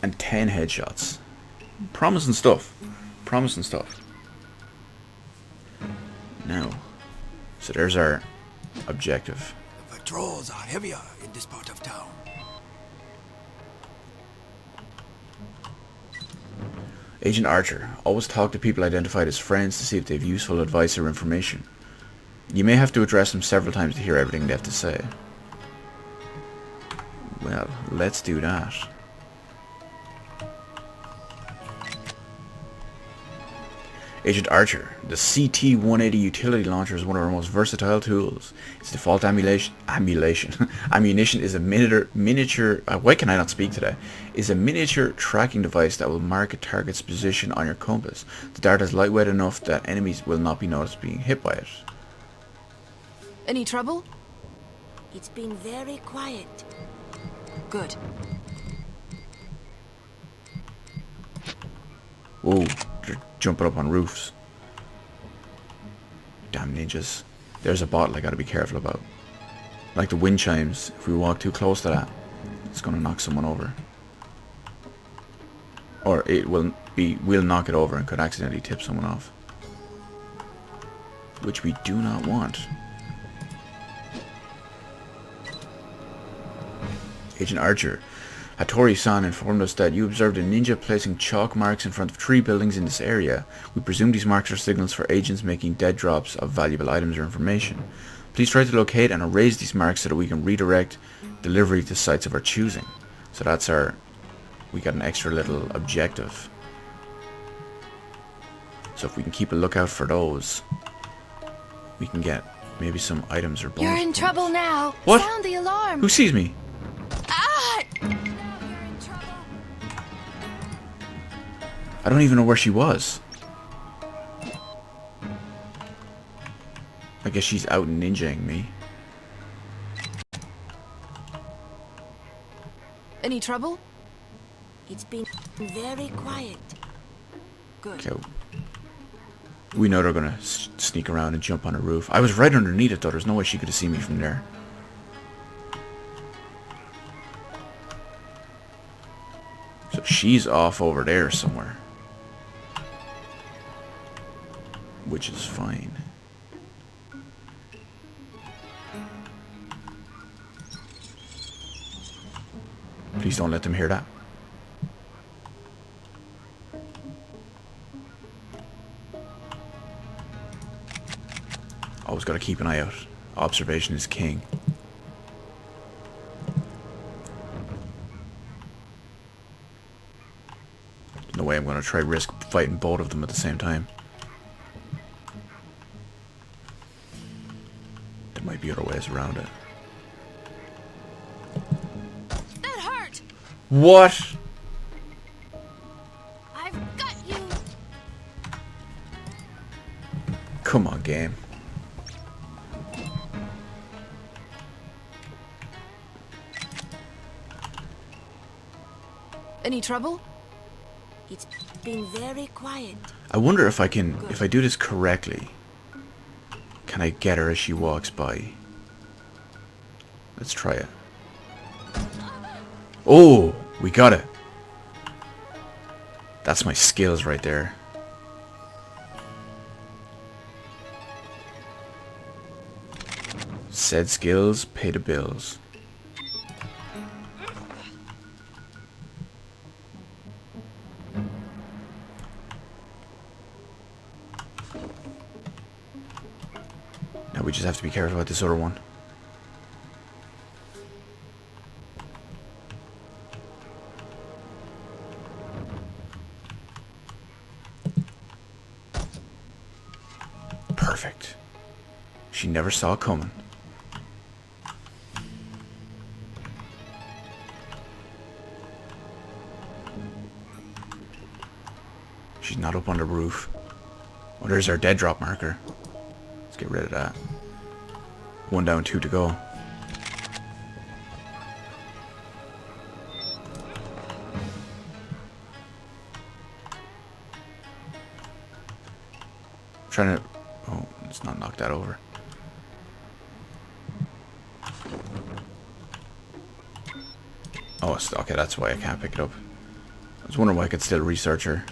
Speaker 1: And 10 headshots. Promising stuff. Promising stuff. Now, So there's our objective.
Speaker 6: The patrols are heavier in this part of town.
Speaker 1: Agent Archer. Always talk to people identified as friends to see if they have useful advice or information. You may have to address them several times to hear everything they have to say. Well, let's do that. Agent Archer. The CT-180 utility launcher is one of our most versatile tools. Its default ammunition is a miniature. Why can I not speak today? Is a miniature tracking device that will mark a target's position on your compass. The dart is lightweight enough that enemies will not be noticed being hit by it.
Speaker 5: Any trouble?
Speaker 7: It's been very quiet.
Speaker 5: Good.
Speaker 1: Whoa, they're jumping up on roofs. Damn ninjas. There's a bottle I gotta be careful about. Like the wind chimes, if we walk too close to that, it's gonna knock someone over. Or it will knock it over and could accidentally tip someone off. Which we do not want. Agent Archer. Hattori-san informed us that you observed a ninja placing chalk marks in front of 3 buildings in this area. We presume these marks are signals for agents making dead drops of valuable items or information. Please try to locate and erase these marks so that we can redirect delivery to sites of our choosing. So that's our... we got an extra little objective. So if we can keep a lookout for those, we can get maybe some items or bonus.
Speaker 5: You're in
Speaker 1: points.
Speaker 5: trouble now.
Speaker 1: What?
Speaker 5: Sound the alarm.
Speaker 1: Who sees me?
Speaker 5: Ah! Now you're in trouble.
Speaker 1: I don't even know where she was. I guess she's out ninjaing me.
Speaker 5: Any trouble?
Speaker 7: It's been very quiet.
Speaker 5: Good.
Speaker 1: Okay. We know they're gonna sneak around and jump on a roof. I was right underneath it though. There's no way she could have seen me from there. So she's off over there somewhere. Which is fine. Please don't let them hear that. Always got to keep an eye out. Observation is king. No way I'm going to try risk fighting both of them at the same time. There might be other ways around it.
Speaker 5: That hurt.
Speaker 1: What?
Speaker 5: I've got you.
Speaker 1: Come on, game.
Speaker 5: Any trouble?
Speaker 7: It's been very quiet.
Speaker 1: I wonder if I can, if I do this correctly, can I get her as she walks by? Let's try it. Oh, we got it. That's my skills right there. Said skills pay the bills. Now we just have to be careful about this other one. Perfect. She never saw it coming. She's not up on the roof. Oh, there's our dead drop marker. Let's get rid of that. 1 down, 2 to go. Trying to... oh, let's not knock that over. Oh, it's, okay, that's why I can't pick it up. I was wondering why I could still research her.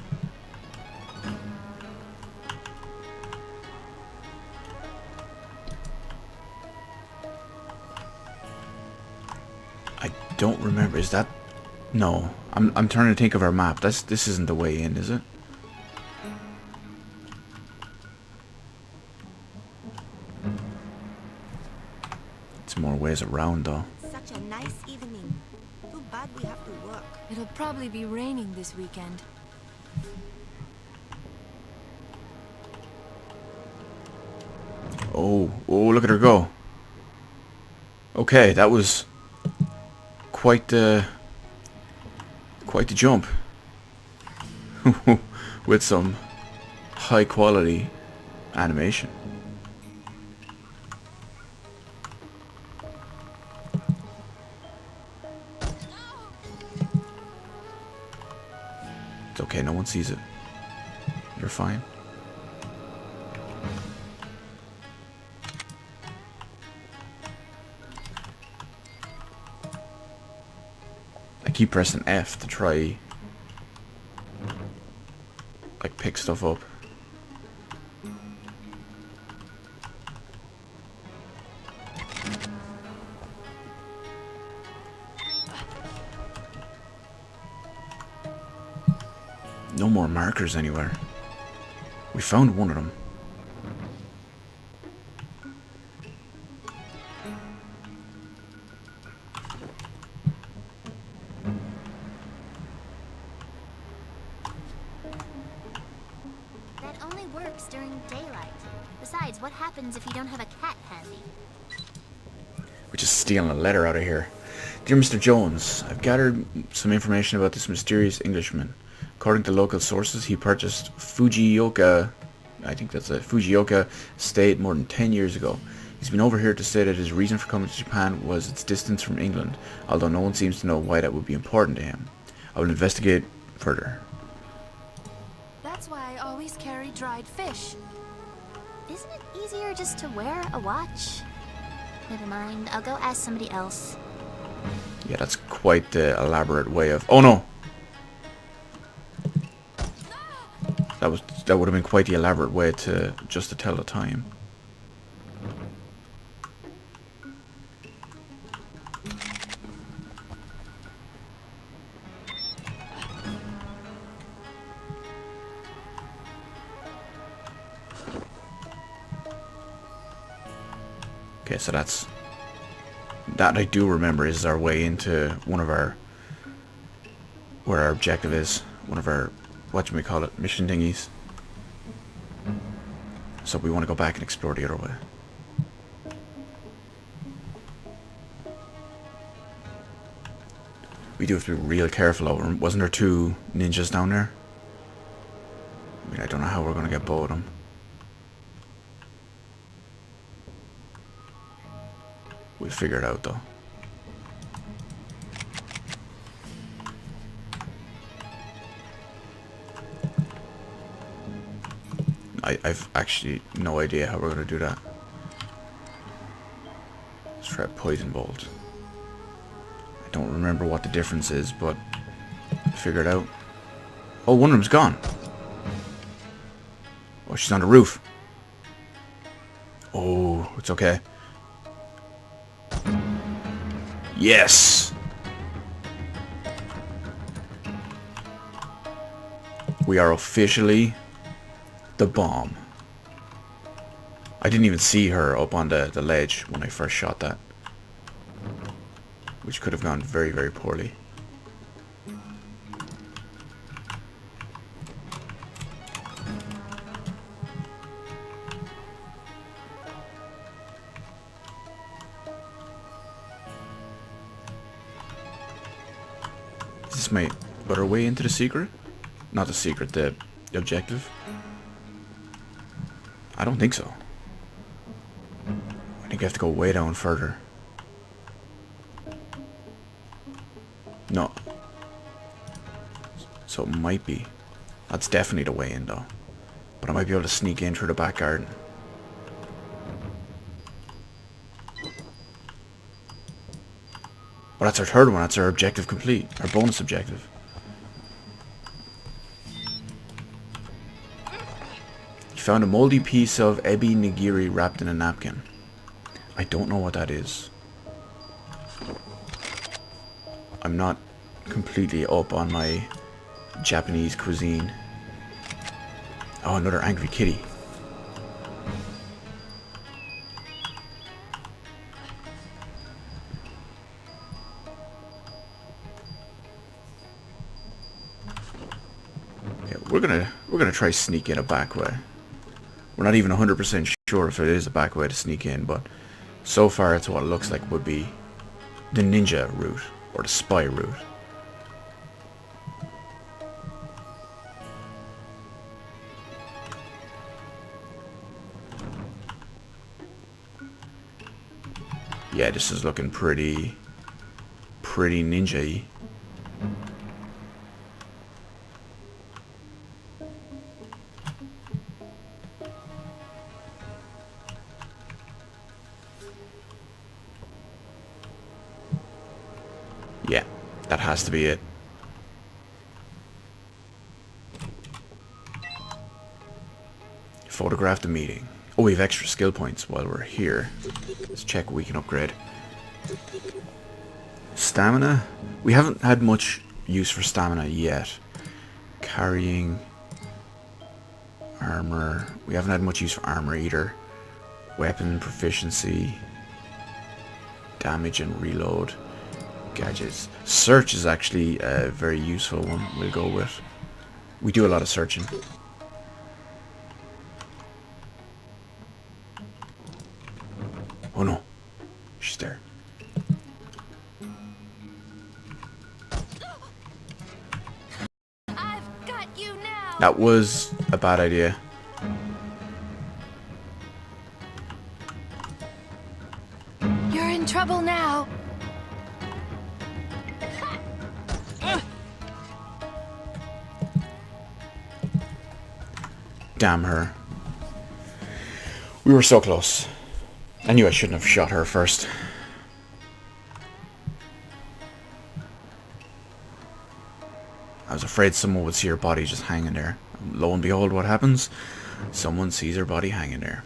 Speaker 1: don't remember. Is that... No. I'm trying to think of our map. This isn't the way in, is it? It's more ways around, though.
Speaker 7: Such a nice evening. Too bad we have to work.
Speaker 5: It'll probably be raining this weekend.
Speaker 1: Oh, look at her go. Okay, that was quite the jump. With some high quality animation. It's okay, no one sees it. You're fine. I keep pressing F to try like pick stuff up. No more markers anywhere. We found one of them.
Speaker 8: That only works during daylight. Besides, what happens if you don't have a cat handy?
Speaker 1: We're just stealing a letter out of here. Dear Mr. Jones, I've gathered some information about this mysterious Englishman. According to local sources, he purchased Fujioka, I think that's a Fujioka estate more than 10 years ago. He's been over here to say that his reason for coming to Japan was its distance from England, although no one seems to know why that would be important to him. I will investigate further.
Speaker 5: That's why I always carry dried fish.
Speaker 8: Isn't it easier just to wear a watch? Never mind, I'll go ask somebody else.
Speaker 1: Yeah, that's quite the elaborate way of... Oh no! That would have been quite the elaborate way to just to tell the time. Okay, so that I do remember is our way into one of our, where our objective is, one of our, whatchamacallit, mission thingies. So we want to go back and explore the other way. We do have to be real careful over them. Wasn't there 2 ninjas down there? I mean, I don't know how we're going to get both of them. We'll figure it out though. I've actually no idea how we're going to do that. Let's try a poison bolt. I don't remember what the difference is, but figure it out. Oh, one of them's gone. Oh, she's on the roof. Oh, it's okay. Yes! We are officially the bomb. I didn't even see her up on the ledge when I first shot that. Which could have gone very, very poorly. Is this my better way into the secret? Not the secret, the objective? I don't think so. I think I have to go way down further. No. So it might be. That's definitely the way in though. But I might be able to sneak in through the back garden. Well, that's our third one. That's our objective complete. Our bonus objective. You found a moldy piece of ebi nigiri wrapped in a napkin. I don't know what that is. I'm not completely up on my Japanese cuisine. Oh, another angry kitty. Okay, we're gonna try sneak in a back way. We're not even 100% sure if it is a back way to sneak in, but so far it's what it looks like would be the ninja route or the spy route. Yeah, this is looking pretty ninja-y. Yeah, that has to be it. Photograph the meeting. Oh, we have extra skill points while we're here. Let's check what we can upgrade. Stamina? We haven't had much use for stamina yet. Carrying. Armor. We haven't had much use for armor either. Weapon proficiency. Damage and reload. Gadgets. Search is actually a very useful one we'll go with. We do a lot of searching. Oh no. She's there.
Speaker 5: I've got you now.
Speaker 1: That was a bad idea.
Speaker 5: You're in trouble now.
Speaker 1: Damn her. We were so close. I knew I shouldn't have shot her first. I was afraid someone would see her body just hanging there. Lo and behold, what happens? Someone sees her body hanging there.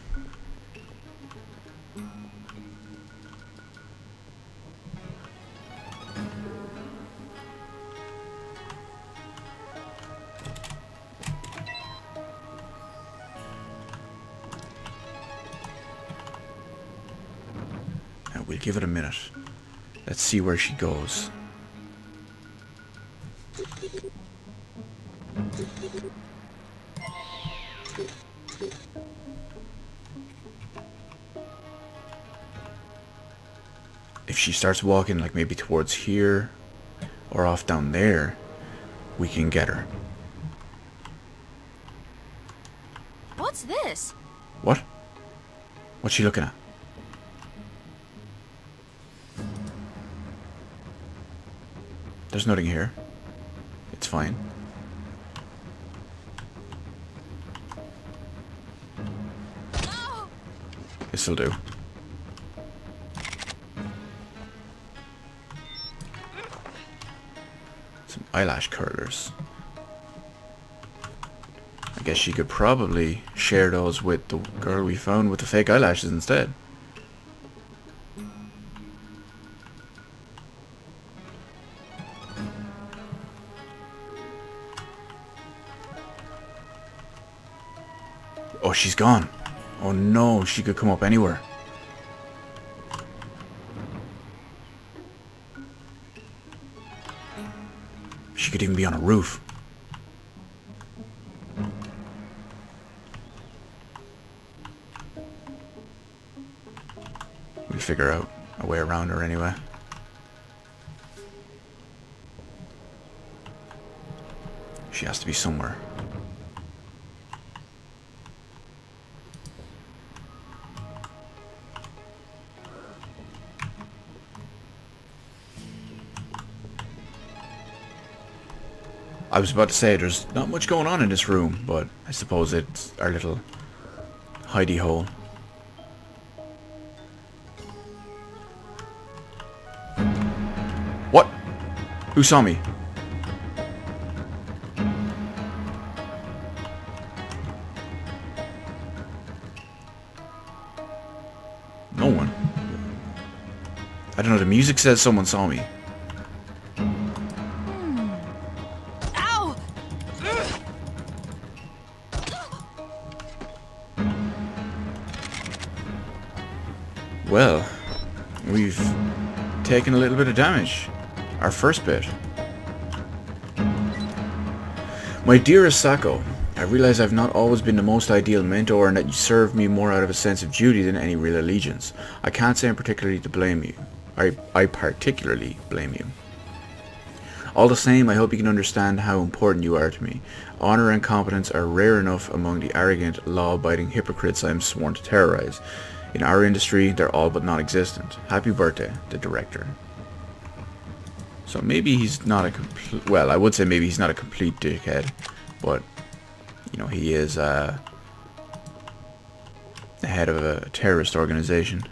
Speaker 1: Now we'll give it a minute. Let's see where she goes. If she starts walking like maybe towards here or off down there, we can get her.
Speaker 5: What's this?
Speaker 1: What? What's she looking at? There's nothing here. It's fine.
Speaker 5: Oh!
Speaker 1: This'll do. Some eyelash curlers. I guess she could probably share those with the girl we found with the fake eyelashes instead. Oh, she's gone. Oh no, she could come up anywhere. She could even be on a roof. We'll figure out a way around her anyway. She has to be somewhere. I was about to say there's not much going on in this room, but I suppose it's our little hidey hole. What? Who saw me? No one. I don't know, the music says someone saw me. Well, we've taken a little bit of damage. Our first bit. My dearest Sako, I realize I've not always been the most ideal mentor and that you serve me more out of a sense of duty than any real allegiance. I can't say I'm particularly to blame you. I particularly blame you. All the same, I hope you can understand how important you are to me. Honor and competence are rare enough among the arrogant, law-abiding hypocrites I am sworn to terrorize. In our industry, they're all but non-existent. Happy birthday, the director. So maybe he's not a complete... Well, I would say maybe he's not a complete dickhead. But, you know, he is the head of a terrorist organization.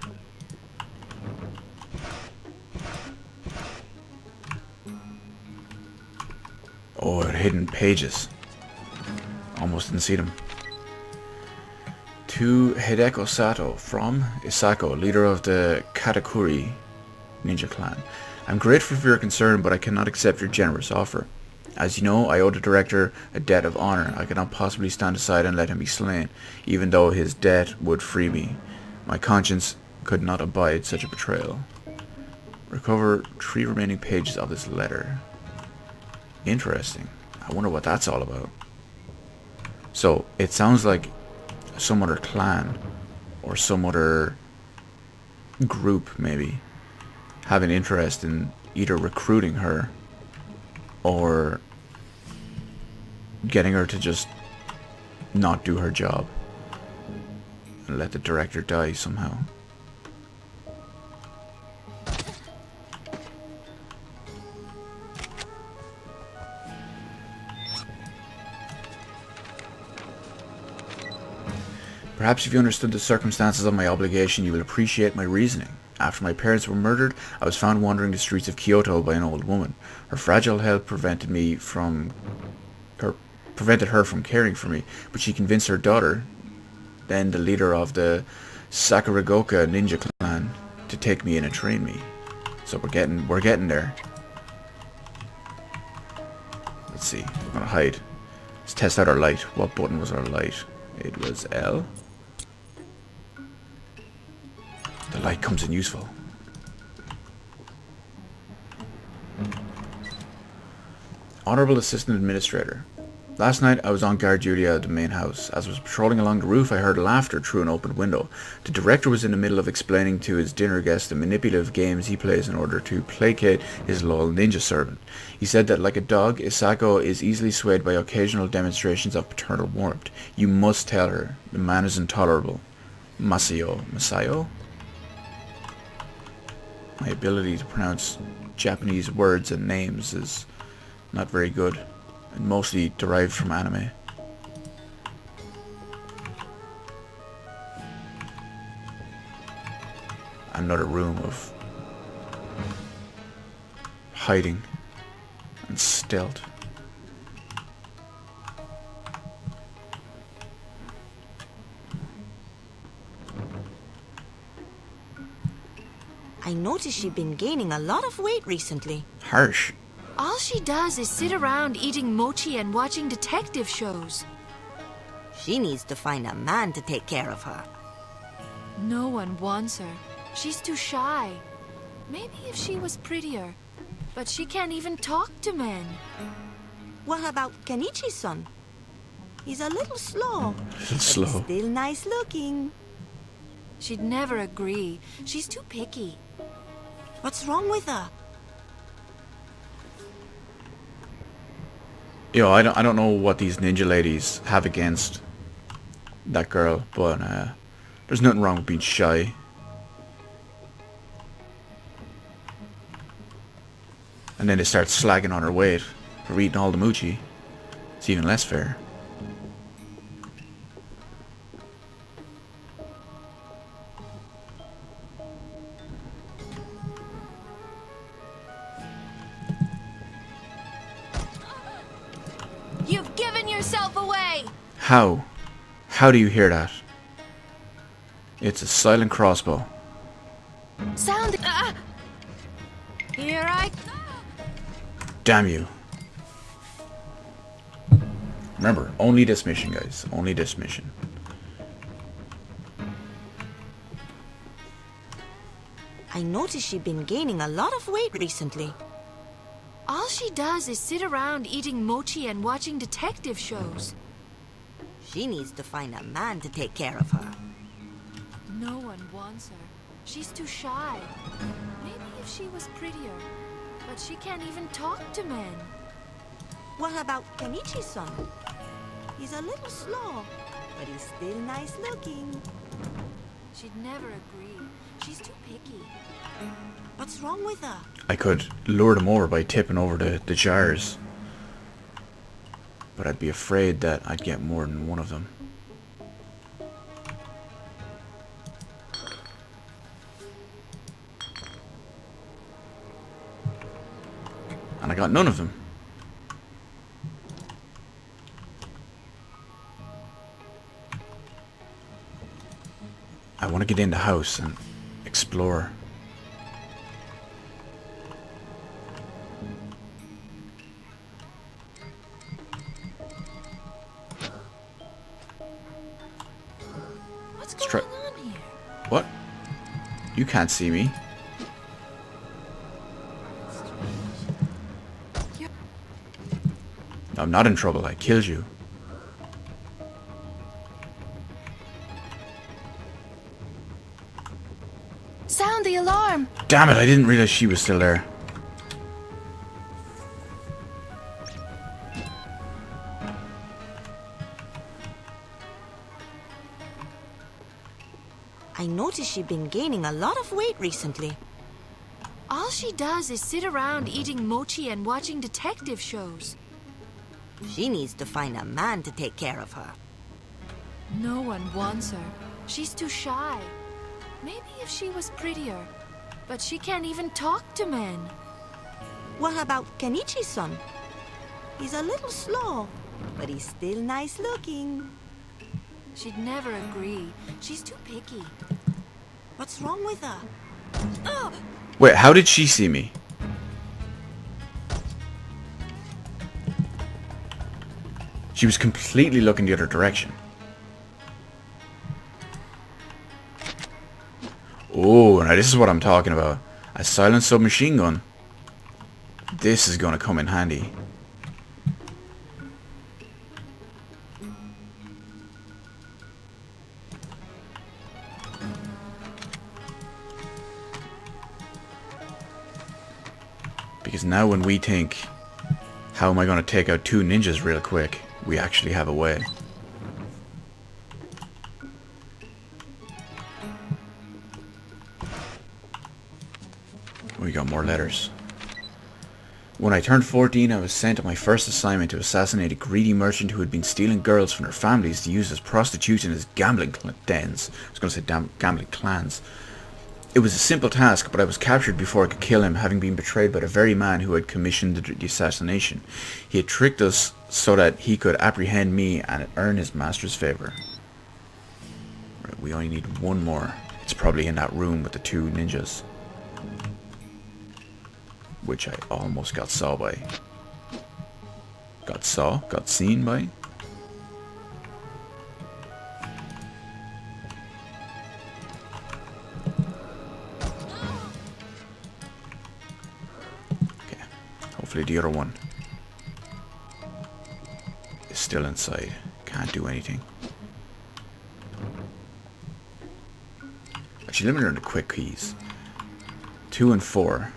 Speaker 1: Oh, hidden pages. Almost didn't see them. To Hideko Sato from Isako, leader of the Katakuri ninja clan. I'm grateful for your concern, but I cannot accept your generous offer. As you know, I owe the director a debt of honor. I cannot possibly stand aside and let him be slain, even though his death would free me. My conscience could not abide such a betrayal. Recover 3 remaining pages of this letter. Interesting. I wonder what that's all about. So, it sounds like some other clan or some other group, maybe, have an interest in either recruiting her or getting her to just not do her job and let the director die somehow. Perhaps if you understood the circumstances of my obligation, you will appreciate my reasoning. After my parents were murdered, I was found wandering the streets of Kyoto by an old woman. Her fragile health prevented her from caring for me, but she convinced her daughter, then the leader of the Sakuragoka ninja clan, to take me in and train me. So we're getting there. Let's see. We're gonna hide. Let's test out our light. What button was our light? It was L. The light comes in useful. Honorable Assistant Administrator. Last night I was on guard duty at the main house. As I was patrolling along the roof, I heard laughter through an open window. The director was in the middle of explaining to his dinner guests the manipulative games he plays in order to placate his loyal ninja servant. He said that, like a dog, Isako is easily swayed by occasional demonstrations of paternal warmth. You must tell her. The man is intolerable. Masayo? My ability to pronounce Japanese words and names is not very good, and mostly derived from anime. Another room of hiding and stealth.
Speaker 7: I noticed she's been gaining a lot of weight recently.
Speaker 1: Harsh.
Speaker 5: All she does is sit around eating mochi and watching detective shows.
Speaker 7: She needs to find a man to take care of her.
Speaker 5: No one wants her. She's too shy. Maybe if she was prettier. But she can't even talk to men.
Speaker 7: What about Kenichi's son? He's a little slow.
Speaker 1: Slow.
Speaker 7: But still nice looking.
Speaker 5: She'd never agree. She's too picky.
Speaker 7: What's wrong with her?
Speaker 1: Yo, I don't know what these ninja ladies have against that girl, but there's nothing wrong with being shy. And then they start slagging on her weight for eating all the mochi. It's even less fair.
Speaker 5: You've given yourself away!
Speaker 1: How? How do you hear that? It's a silent crossbow.
Speaker 5: Sound... Here I...
Speaker 1: Damn you. Remember, only this mission, guys. Only this mission.
Speaker 7: I noticed she'd been gaining a lot of weight recently.
Speaker 5: All she does is sit around eating mochi and watching detective shows.
Speaker 7: She needs to find a man to take care of her.
Speaker 5: No one wants her. She's too shy. Maybe if she was prettier. But she can't even talk to men.
Speaker 7: What about Kenichi-san? He's a little slow, but he's still nice looking.
Speaker 5: She'd never agree. She's too picky.
Speaker 7: What's wrong with her?
Speaker 1: I could lure them over by tipping over the jars. But I'd be afraid that I'd get more than one of them. And I got none of them. I want to get in the house and explore.
Speaker 5: What's
Speaker 1: Let's
Speaker 5: going on here?
Speaker 1: What? You can't see me. I'm not in trouble. I killed you.
Speaker 5: Sound the alarm!
Speaker 1: Damn it, I didn't realize she was still there.
Speaker 7: I noticed she'd been gaining a lot of weight recently.
Speaker 5: All she does is sit around eating mochi and watching detective shows.
Speaker 7: She needs to find a man to take care of her.
Speaker 5: No one wants her. She's too shy. Maybe if she was prettier. But she can't even talk to men.
Speaker 7: What about Kenichi-san? He's a little slow, but he's still nice looking.
Speaker 5: She'd never agree. She's too picky.
Speaker 7: What's wrong with her?
Speaker 1: Wait, how did she see me? She was completely looking the other direction. Oh, now this is what I'm talking about. A silent submachine gun. This is going to come in handy. Because now when we think, how am I going to take out two ninjas real quick, we actually have a way. We got more letters. When I turned 14, I was sent on my first assignment to assassinate a greedy merchant who had been stealing girls from their families to use as prostitutes in his gambling dens. I was going to say gambling clans. It was a simple task, but I was captured before I could kill him, having been betrayed by the very man who had commissioned the assassination. He had tricked us so that he could apprehend me and earn his master's favor. Right, we only need one more. It's probably in that room with the two ninjas. Which I almost got saw by. Got seen by? Okay, hopefully the other one is still inside. Can't do anything. Actually, let me learn the quick keys. 2 and 4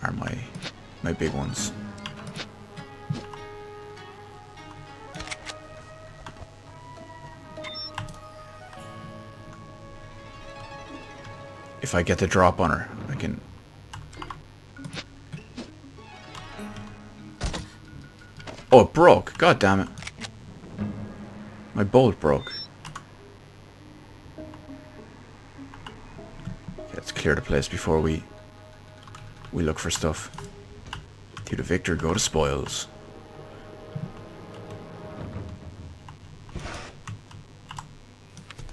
Speaker 1: are my big ones. If I get the drop on her, I can... Oh, it broke. God damn it. My bolt broke. Okay, let's clear the place before we look for stuff. To the victor go the spoils.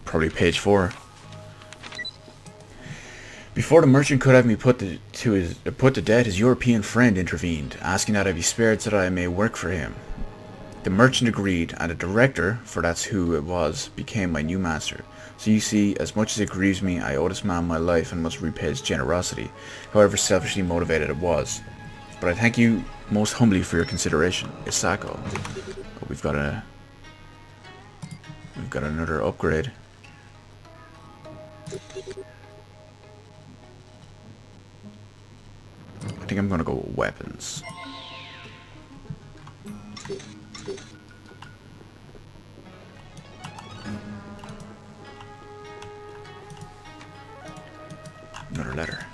Speaker 1: Probably page 4. Before the merchant could have me put to death, his European friend intervened, asking that I be spared so that I may work for him. The merchant agreed, and the director, for that's who it was, became my new master. So you see, as much as it grieves me, I owe this man my life and must repay his generosity, however selfishly motivated it was. But I thank you most humbly for your consideration, Isako. Oh, we've got another upgrade. I think I'm gonna go with weapons. Another letter.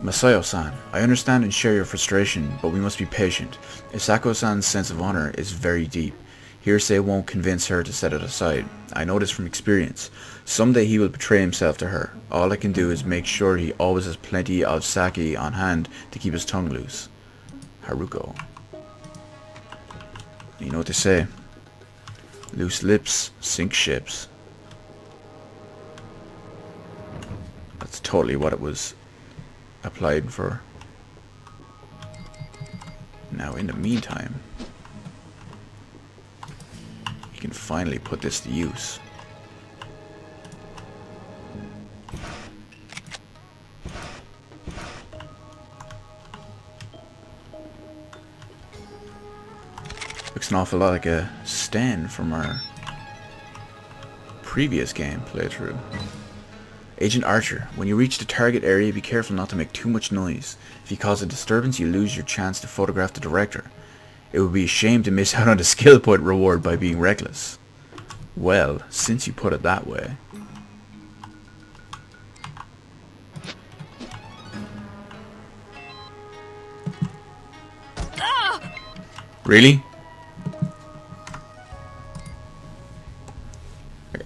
Speaker 1: Masayo-san, I understand and share your frustration, but we must be patient. Isako-san's sense of honor is very deep. Hearsay won't convince her to set it aside. I know this from experience. Someday he will betray himself to her. All I can do is make sure he always has plenty of sake on hand to keep his tongue loose. Haruko. You know what they say. Loose lips sink ships. That's totally what it was applied for. Now in the meantime, you can finally put this to use. Looks an awful lot like a stand from our previous game playthrough. Agent Archer, when you reach the target area, be careful not to make too much noise. If you cause a disturbance, you lose your chance to photograph the director. It would be a shame to miss out on the skill point reward by being reckless. Well, since you put it that way. Really?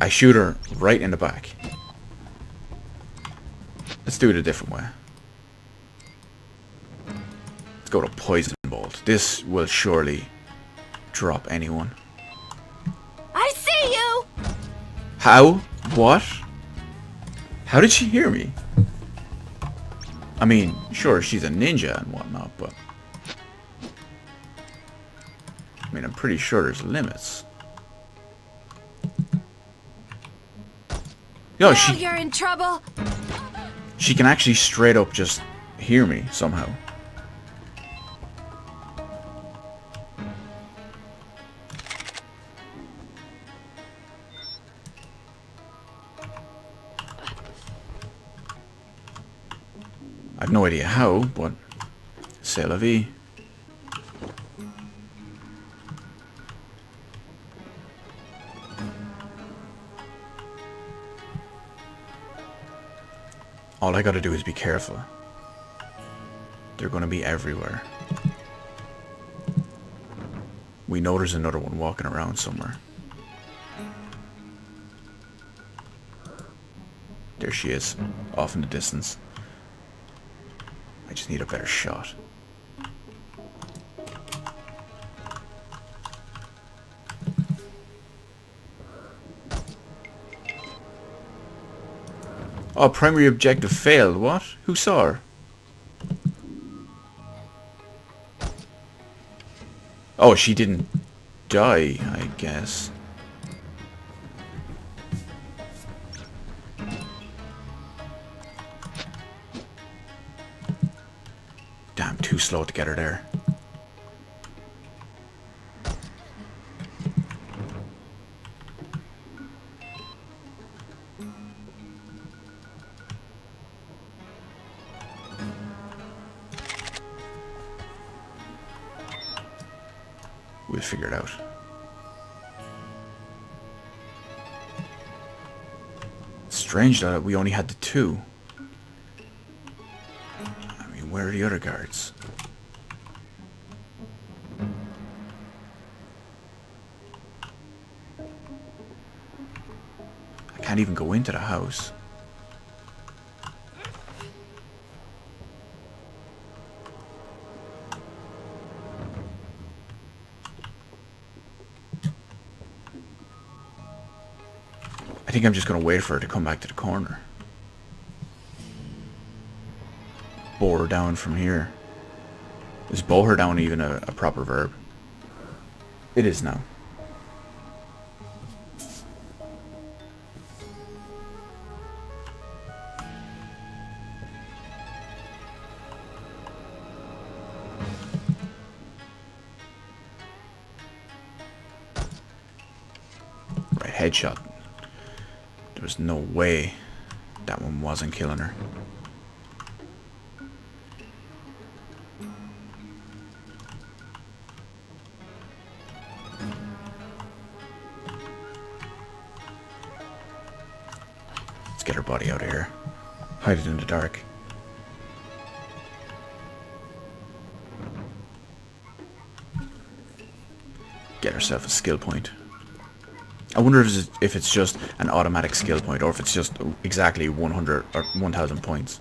Speaker 1: I shoot her right in the back. Let's do it a different way. Let's go to Poison Bolt. This will surely drop anyone.
Speaker 5: I see you!
Speaker 1: How? What? How did she hear me? I mean, sure, she's a ninja and whatnot, but... I mean, I'm pretty sure there's limits. Yo,
Speaker 5: Now you're in trouble.
Speaker 1: She can actually straight up just hear me somehow. I've no idea how, but c'est la vie. All I gotta do is be careful. They're gonna be everywhere. We know there's another one walking around somewhere. There she is, off in the distance. I just need a better shot. Oh, primary objective failed. What? Who saw her? Oh, she didn't die, I guess. Damn, too slow to get her there. We'll figure it out. Strange that we only had the two. I mean, where are the other guards? I can't even go into the house. I think I'm just going to wait for her to come back to the corner. Bow her down from here. Is bow her down even a proper verb? It is now. Right, headshot. There was no way that one wasn't killing her. Let's get her body out of here. Hide it in the dark. Get herself a skill point. I wonder if it's just an automatic skill point or if it's just exactly 100 or 1000 points.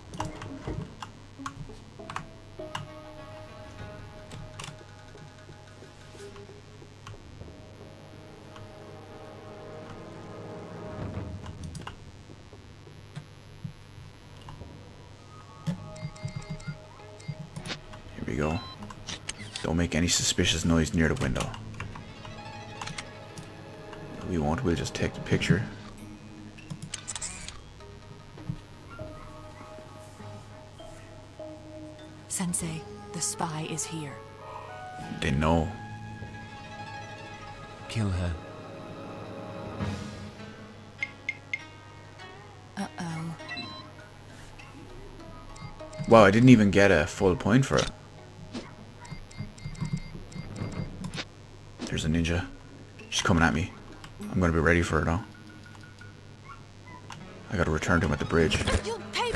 Speaker 1: Here we go. Don't make any suspicious noise near the window. We won't, we'll just take the picture.
Speaker 9: Sensei, the spy is here.
Speaker 1: They know.
Speaker 10: Kill her.
Speaker 9: Uh-oh.
Speaker 1: Wow, I didn't even get a full point for it. There's a ninja. She's coming at me. I'm gonna be ready for her now. I gotta return to him at the bridge.
Speaker 5: You'll pay.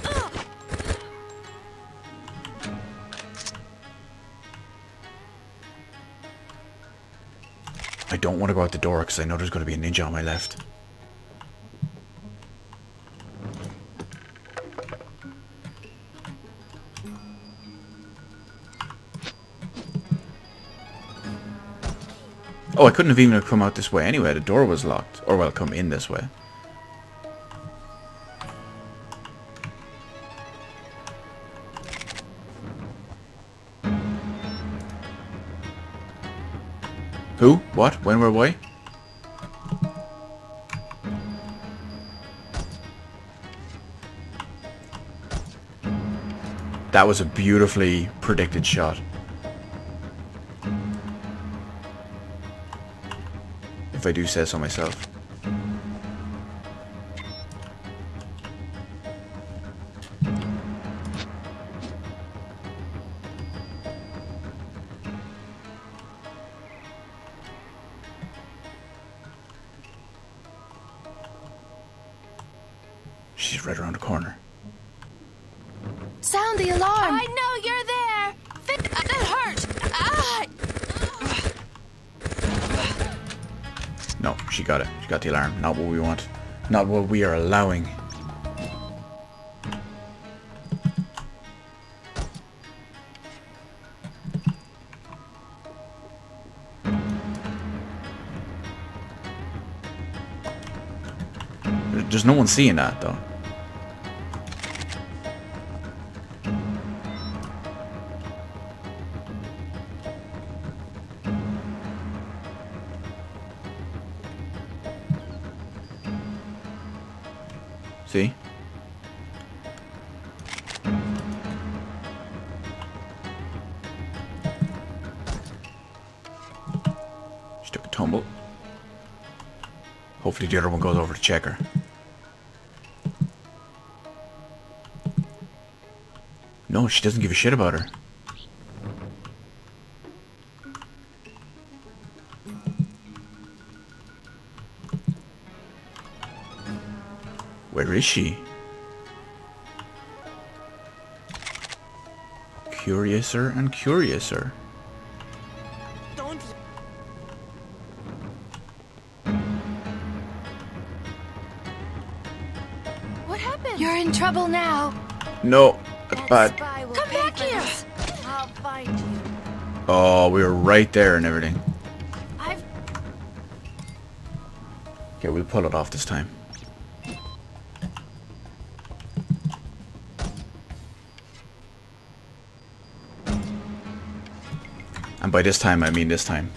Speaker 1: I don't want to go out the door because I know there's gonna be a ninja on my left. Oh, I couldn't have even come out this way anyway. The door was locked. Or, well, come in this way. Who? What? When? Where? Why? That was a beautifully predicted shot. If I do say so myself. She's right around the corner.
Speaker 5: Sound the alarm! I know you're there! That hurt! Ah!
Speaker 1: No, she got it. She got the alarm. Not what we want. Not what we are allowing. There's no one seeing that, though. See? She took a tumble. Hopefully the other one goes over to check her. No, she doesn't give a shit about her. Where is she? Curiouser and curiouser.
Speaker 7: Don't.
Speaker 5: What happened?
Speaker 9: You're in trouble now.
Speaker 1: No, that's bad.
Speaker 5: Come back here!
Speaker 9: I'll find you.
Speaker 1: Oh, we were right there and everything. Okay, we'll pull it off this time. And by this time, I mean this time.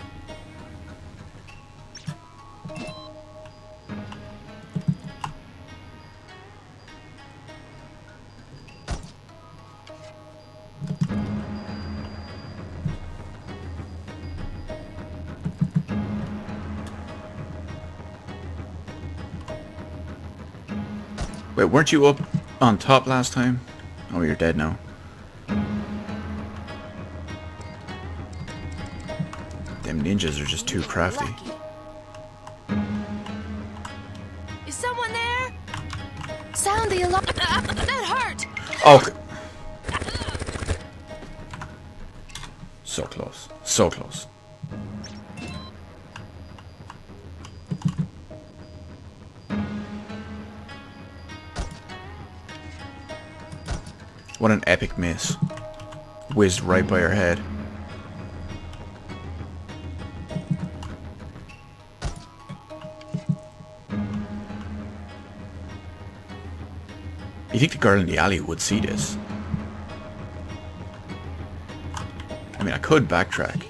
Speaker 1: Wait, weren't you up on top last time? Oh, you're dead now. Them ninjas are just too crafty.
Speaker 5: Is someone there? Sound the alarm. That hurt.
Speaker 1: Oh. So close. So close. What an epic miss. Whizzed right by her head. You think the girl in the alley would see this? I mean, I could backtrack.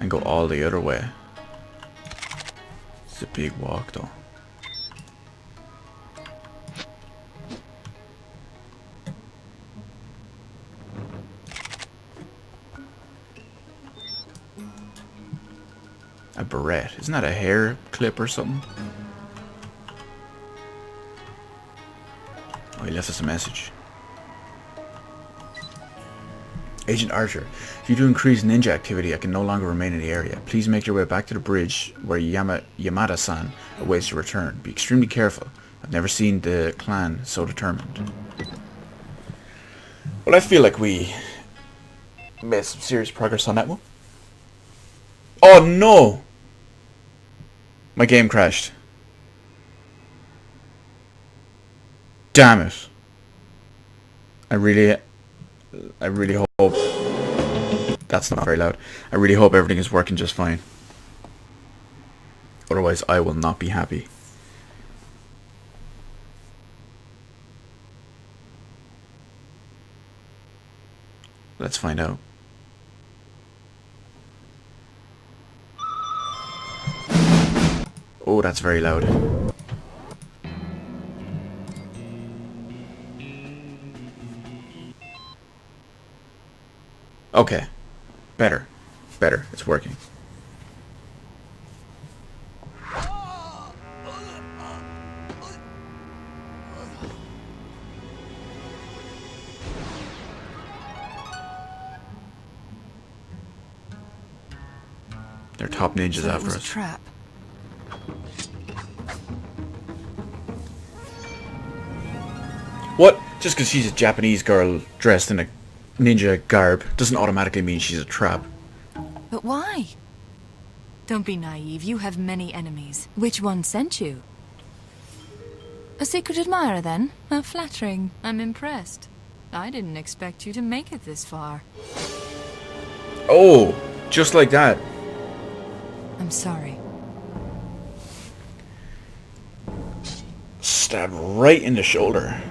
Speaker 1: And go all the other way. It's a big walk though. A barrette. Isn't that a hair clip or something? Oh, he left us a message. Agent Archer, due to increased ninja activity, I can no longer remain in the area. Please make your way back to the bridge where Yamada-san awaits your return. Be extremely careful. I've never seen the clan so determined. Well, I feel like we made some serious progress on that one. Oh no! My game crashed. Damn it. I really hope that's not very loud. I really hope everything is working just fine. Otherwise, I will not be happy. Let's find out. Oh, that's very loud. Okay. Better. Better. It's working. They're top ninjas
Speaker 9: So
Speaker 1: after
Speaker 9: it was
Speaker 1: us.
Speaker 9: a trap.
Speaker 1: What? Just because she's a Japanese girl dressed in a ninja garb doesn't automatically mean she's a trap.
Speaker 9: But why? Don't be naive. You have many enemies. Which one sent you? A secret admirer, then? How flattering. I'm impressed. I didn't expect you to make it this far.
Speaker 1: Oh, just like that.
Speaker 9: I'm sorry.
Speaker 1: Stabbed right in the shoulder.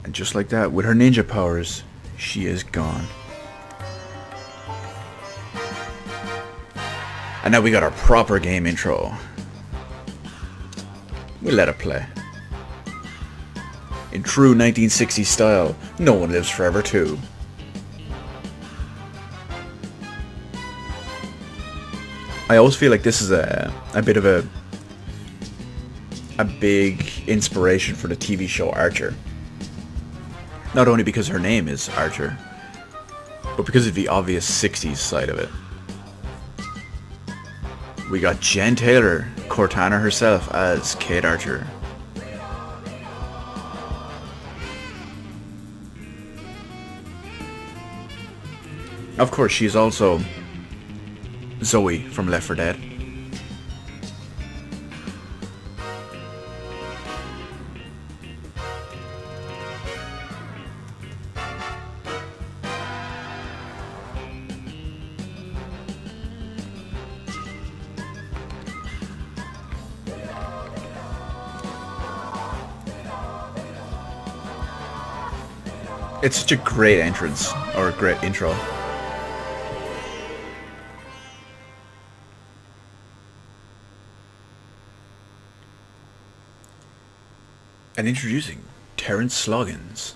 Speaker 1: And just like that, with her ninja powers, she is gone. And now we got our proper game intro. We'll let it play. In true 1960s style, No One Lives Forever 2. I always feel like this is a bit of a big inspiration for the TV show Archer. Not only because her name is Archer, but because of the obvious 60s side of it. We got Jen Taylor, Cortana herself, as Cate Archer. Of course, she's also Zoe from Left 4 Dead. It's such a great entrance, or a great intro. And introducing Terrence Sloggins.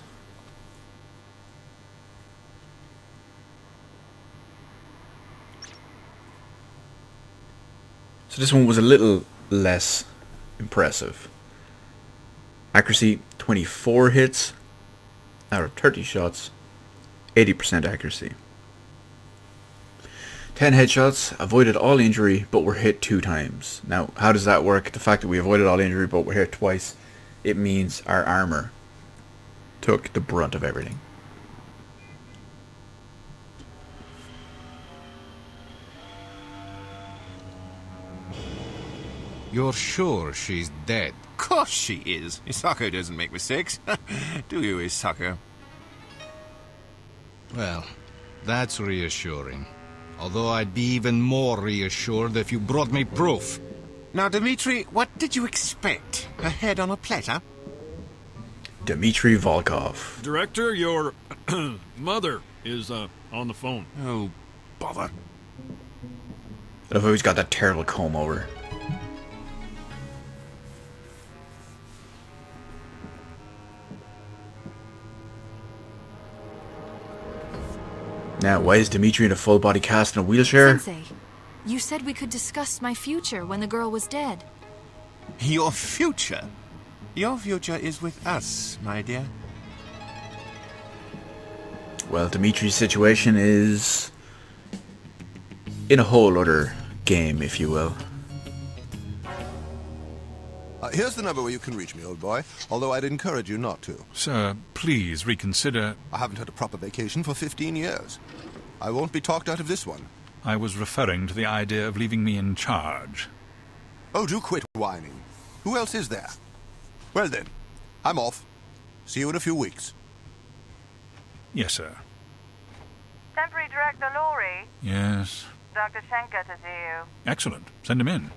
Speaker 1: So this one was a little less impressive. Accuracy, 24 hits out of 30 shots, 80% accuracy. 10 headshots, avoided all injury, but were hit 2 times. Now, how does that work? The fact that we avoided all injury, but were hit twice, it means our armor took the brunt of everything.
Speaker 10: You're sure she's dead?
Speaker 11: Of course she is. Isako doesn't make mistakes. Do you, Isako?
Speaker 10: Well, that's reassuring. Although I'd be even more reassured if you brought me proof.
Speaker 11: Now, Dmitri, what did you expect? A head on a platter?
Speaker 1: Dmitri Volkov.
Speaker 2: Director, your mother is on the phone.
Speaker 11: Oh, bother.
Speaker 1: I've always got that terrible comb over. Now, why is Dmitri in a full body cast in a wheelchair?
Speaker 5: Sensei, you said we could discuss my future when the girl was dead.
Speaker 11: Your future? Your future is with us, my dear.
Speaker 1: Well, Dimitri's situation is in a whole other game, if you will.
Speaker 12: Here's the number where you can reach me, old boy, although I'd encourage you not to.
Speaker 13: Sir, please reconsider.
Speaker 12: I haven't had a proper vacation for 15 years. I won't be talked out of this one.
Speaker 13: I was referring to the idea of leaving me in charge.
Speaker 12: Oh, do quit whining. Who else is there? Well then, I'm off. See you in a few weeks.
Speaker 13: Yes, sir.
Speaker 14: Temporary Director Laurie.
Speaker 13: Yes.
Speaker 14: Dr. Schenker to see you.
Speaker 13: Excellent. Send him in.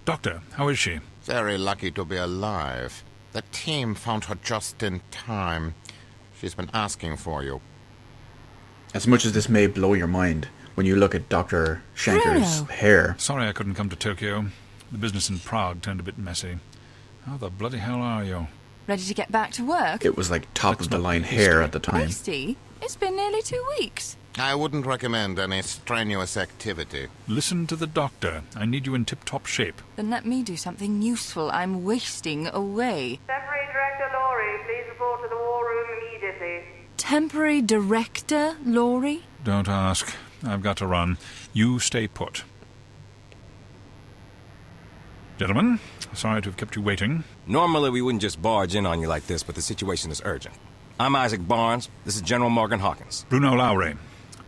Speaker 13: Doctor, how is she?
Speaker 11: Very lucky to be alive. The team found her just in time. She's been asking for you.
Speaker 1: As much as this may blow your mind, when you look at Dr. Schenker's hair...
Speaker 13: Sorry I couldn't come to Tokyo. The business in Prague turned a bit messy. How the bloody hell are you?
Speaker 9: Ready to get back to work?
Speaker 1: It was like top-of-the-line hair at the time.
Speaker 9: Hasty? It's been nearly 2 weeks.
Speaker 11: I wouldn't recommend any strenuous activity.
Speaker 13: Listen to the doctor. I need you in tip-top shape.
Speaker 9: Then let me do something useful. I'm wasting away.
Speaker 14: Temporary Director Laurie, please report to the war room immediately.
Speaker 9: Temporary Director Laurie?
Speaker 13: Don't ask. I've got to run. You stay put. Gentlemen, sorry to have kept you waiting.
Speaker 15: Normally we wouldn't just barge in on you like this, but the situation is urgent. I'm Isaac Barnes. This is General Morgan Hawkins.
Speaker 13: Bruno Lowry,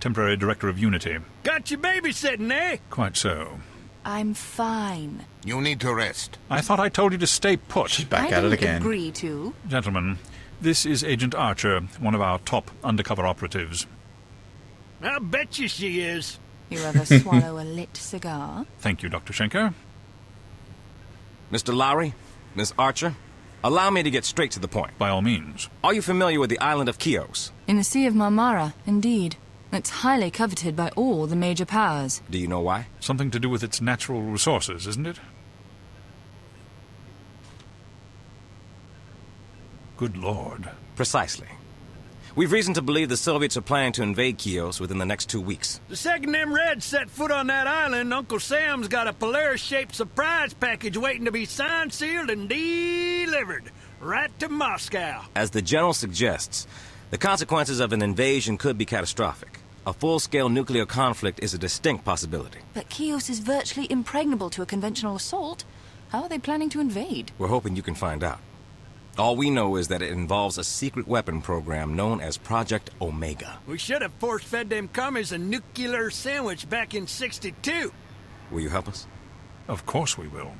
Speaker 13: Temporary Director of Unity.
Speaker 2: Got you babysitting, eh?
Speaker 13: Quite so.
Speaker 9: I'm fine.
Speaker 11: You need to rest.
Speaker 13: I thought I told you to stay put.
Speaker 1: She's back at it again.
Speaker 9: I agree to.
Speaker 13: Gentlemen, this is Agent Archer, one of our top undercover operatives.
Speaker 2: I'll bet you she is.
Speaker 9: You ever swallow a lit cigar?
Speaker 13: Thank you, Dr. Schenker.
Speaker 15: Mr. Lowry, Miss Archer, allow me to get straight to the point.
Speaker 13: By all means.
Speaker 15: Are you familiar with the island of Chios?
Speaker 9: In the Sea of Marmara, indeed. It's highly coveted by all the major powers.
Speaker 15: Do you know why?
Speaker 13: Something to do with its natural resources, isn't it? Good Lord.
Speaker 15: Precisely. We've reason to believe the Soviets are planning to invade Chios within the next 2 weeks.
Speaker 2: The second them Reds set foot on that island, Uncle Sam's got a Polaris-shaped surprise package waiting to be signed, sealed, and delivered right to Moscow.
Speaker 15: As the General suggests, the consequences of an invasion could be catastrophic. A full-scale nuclear conflict is a distinct possibility.
Speaker 9: But Chios is virtually impregnable to a conventional assault. How are they planning to invade?
Speaker 15: We're hoping you can find out. All we know is that it involves a secret weapon program known as Project Omega.
Speaker 2: We should have force-fed them commies a nuclear sandwich back in '62.
Speaker 15: Will you help us?
Speaker 13: Of course we will.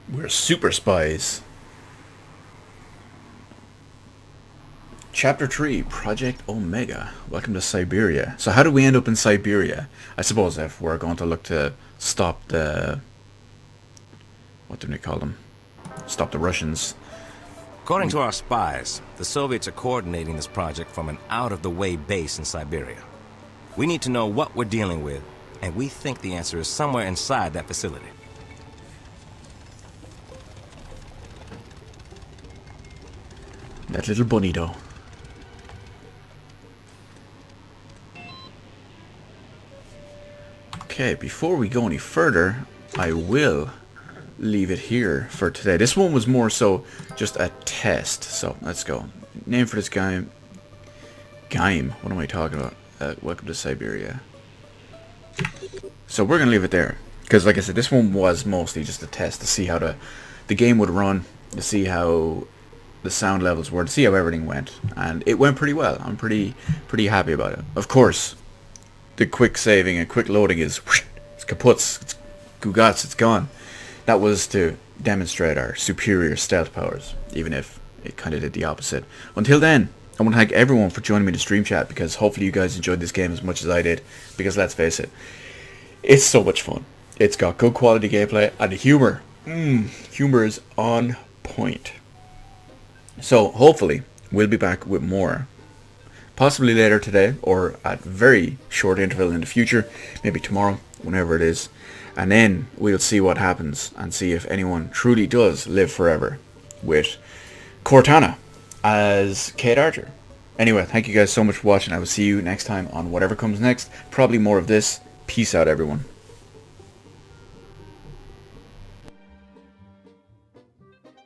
Speaker 1: We're super spies. Chapter 3, Project Omega. Welcome to Siberia. So how did we end up in Siberia? I suppose if we're going to look to stop the... what do we call them? Stop the Russians.
Speaker 15: According to our spies, the Soviets are coordinating this project from an out-of-the-way base in Siberia. We need to know what we're dealing with, and we think the answer is somewhere inside that facility.
Speaker 1: That little bunny though. Okay, before we go any further, I will leave it here for today. This one was more so just a test. So let's go. Name for this game. What am I talking about? Welcome to Siberia. So we're gonna leave it there because, like I said, this one was mostly just a test to see how the game would run, to see how the sound levels were, to see how everything went, and it went pretty well. I'm pretty happy about it. Of course, the quick saving and quick loading is it's kaputs, it's gugats, it's gone. That was to demonstrate our superior stealth powers, even if it kind of did the opposite. Until then, I want to thank everyone for joining me to stream chat, because hopefully you guys enjoyed this game as much as I did, because let's face it, it's so much fun. It's got good quality gameplay, and the humor, humor is on point. So hopefully we'll be back with more, possibly later today, or at very short interval in the future, maybe tomorrow, whenever it is, and then we'll see what happens and see if anyone truly does live forever with Cortana as Cate Archer. Anyway, thank you guys so much for watching. I will see you next time on whatever comes next, probably more of this. Peace out, everyone.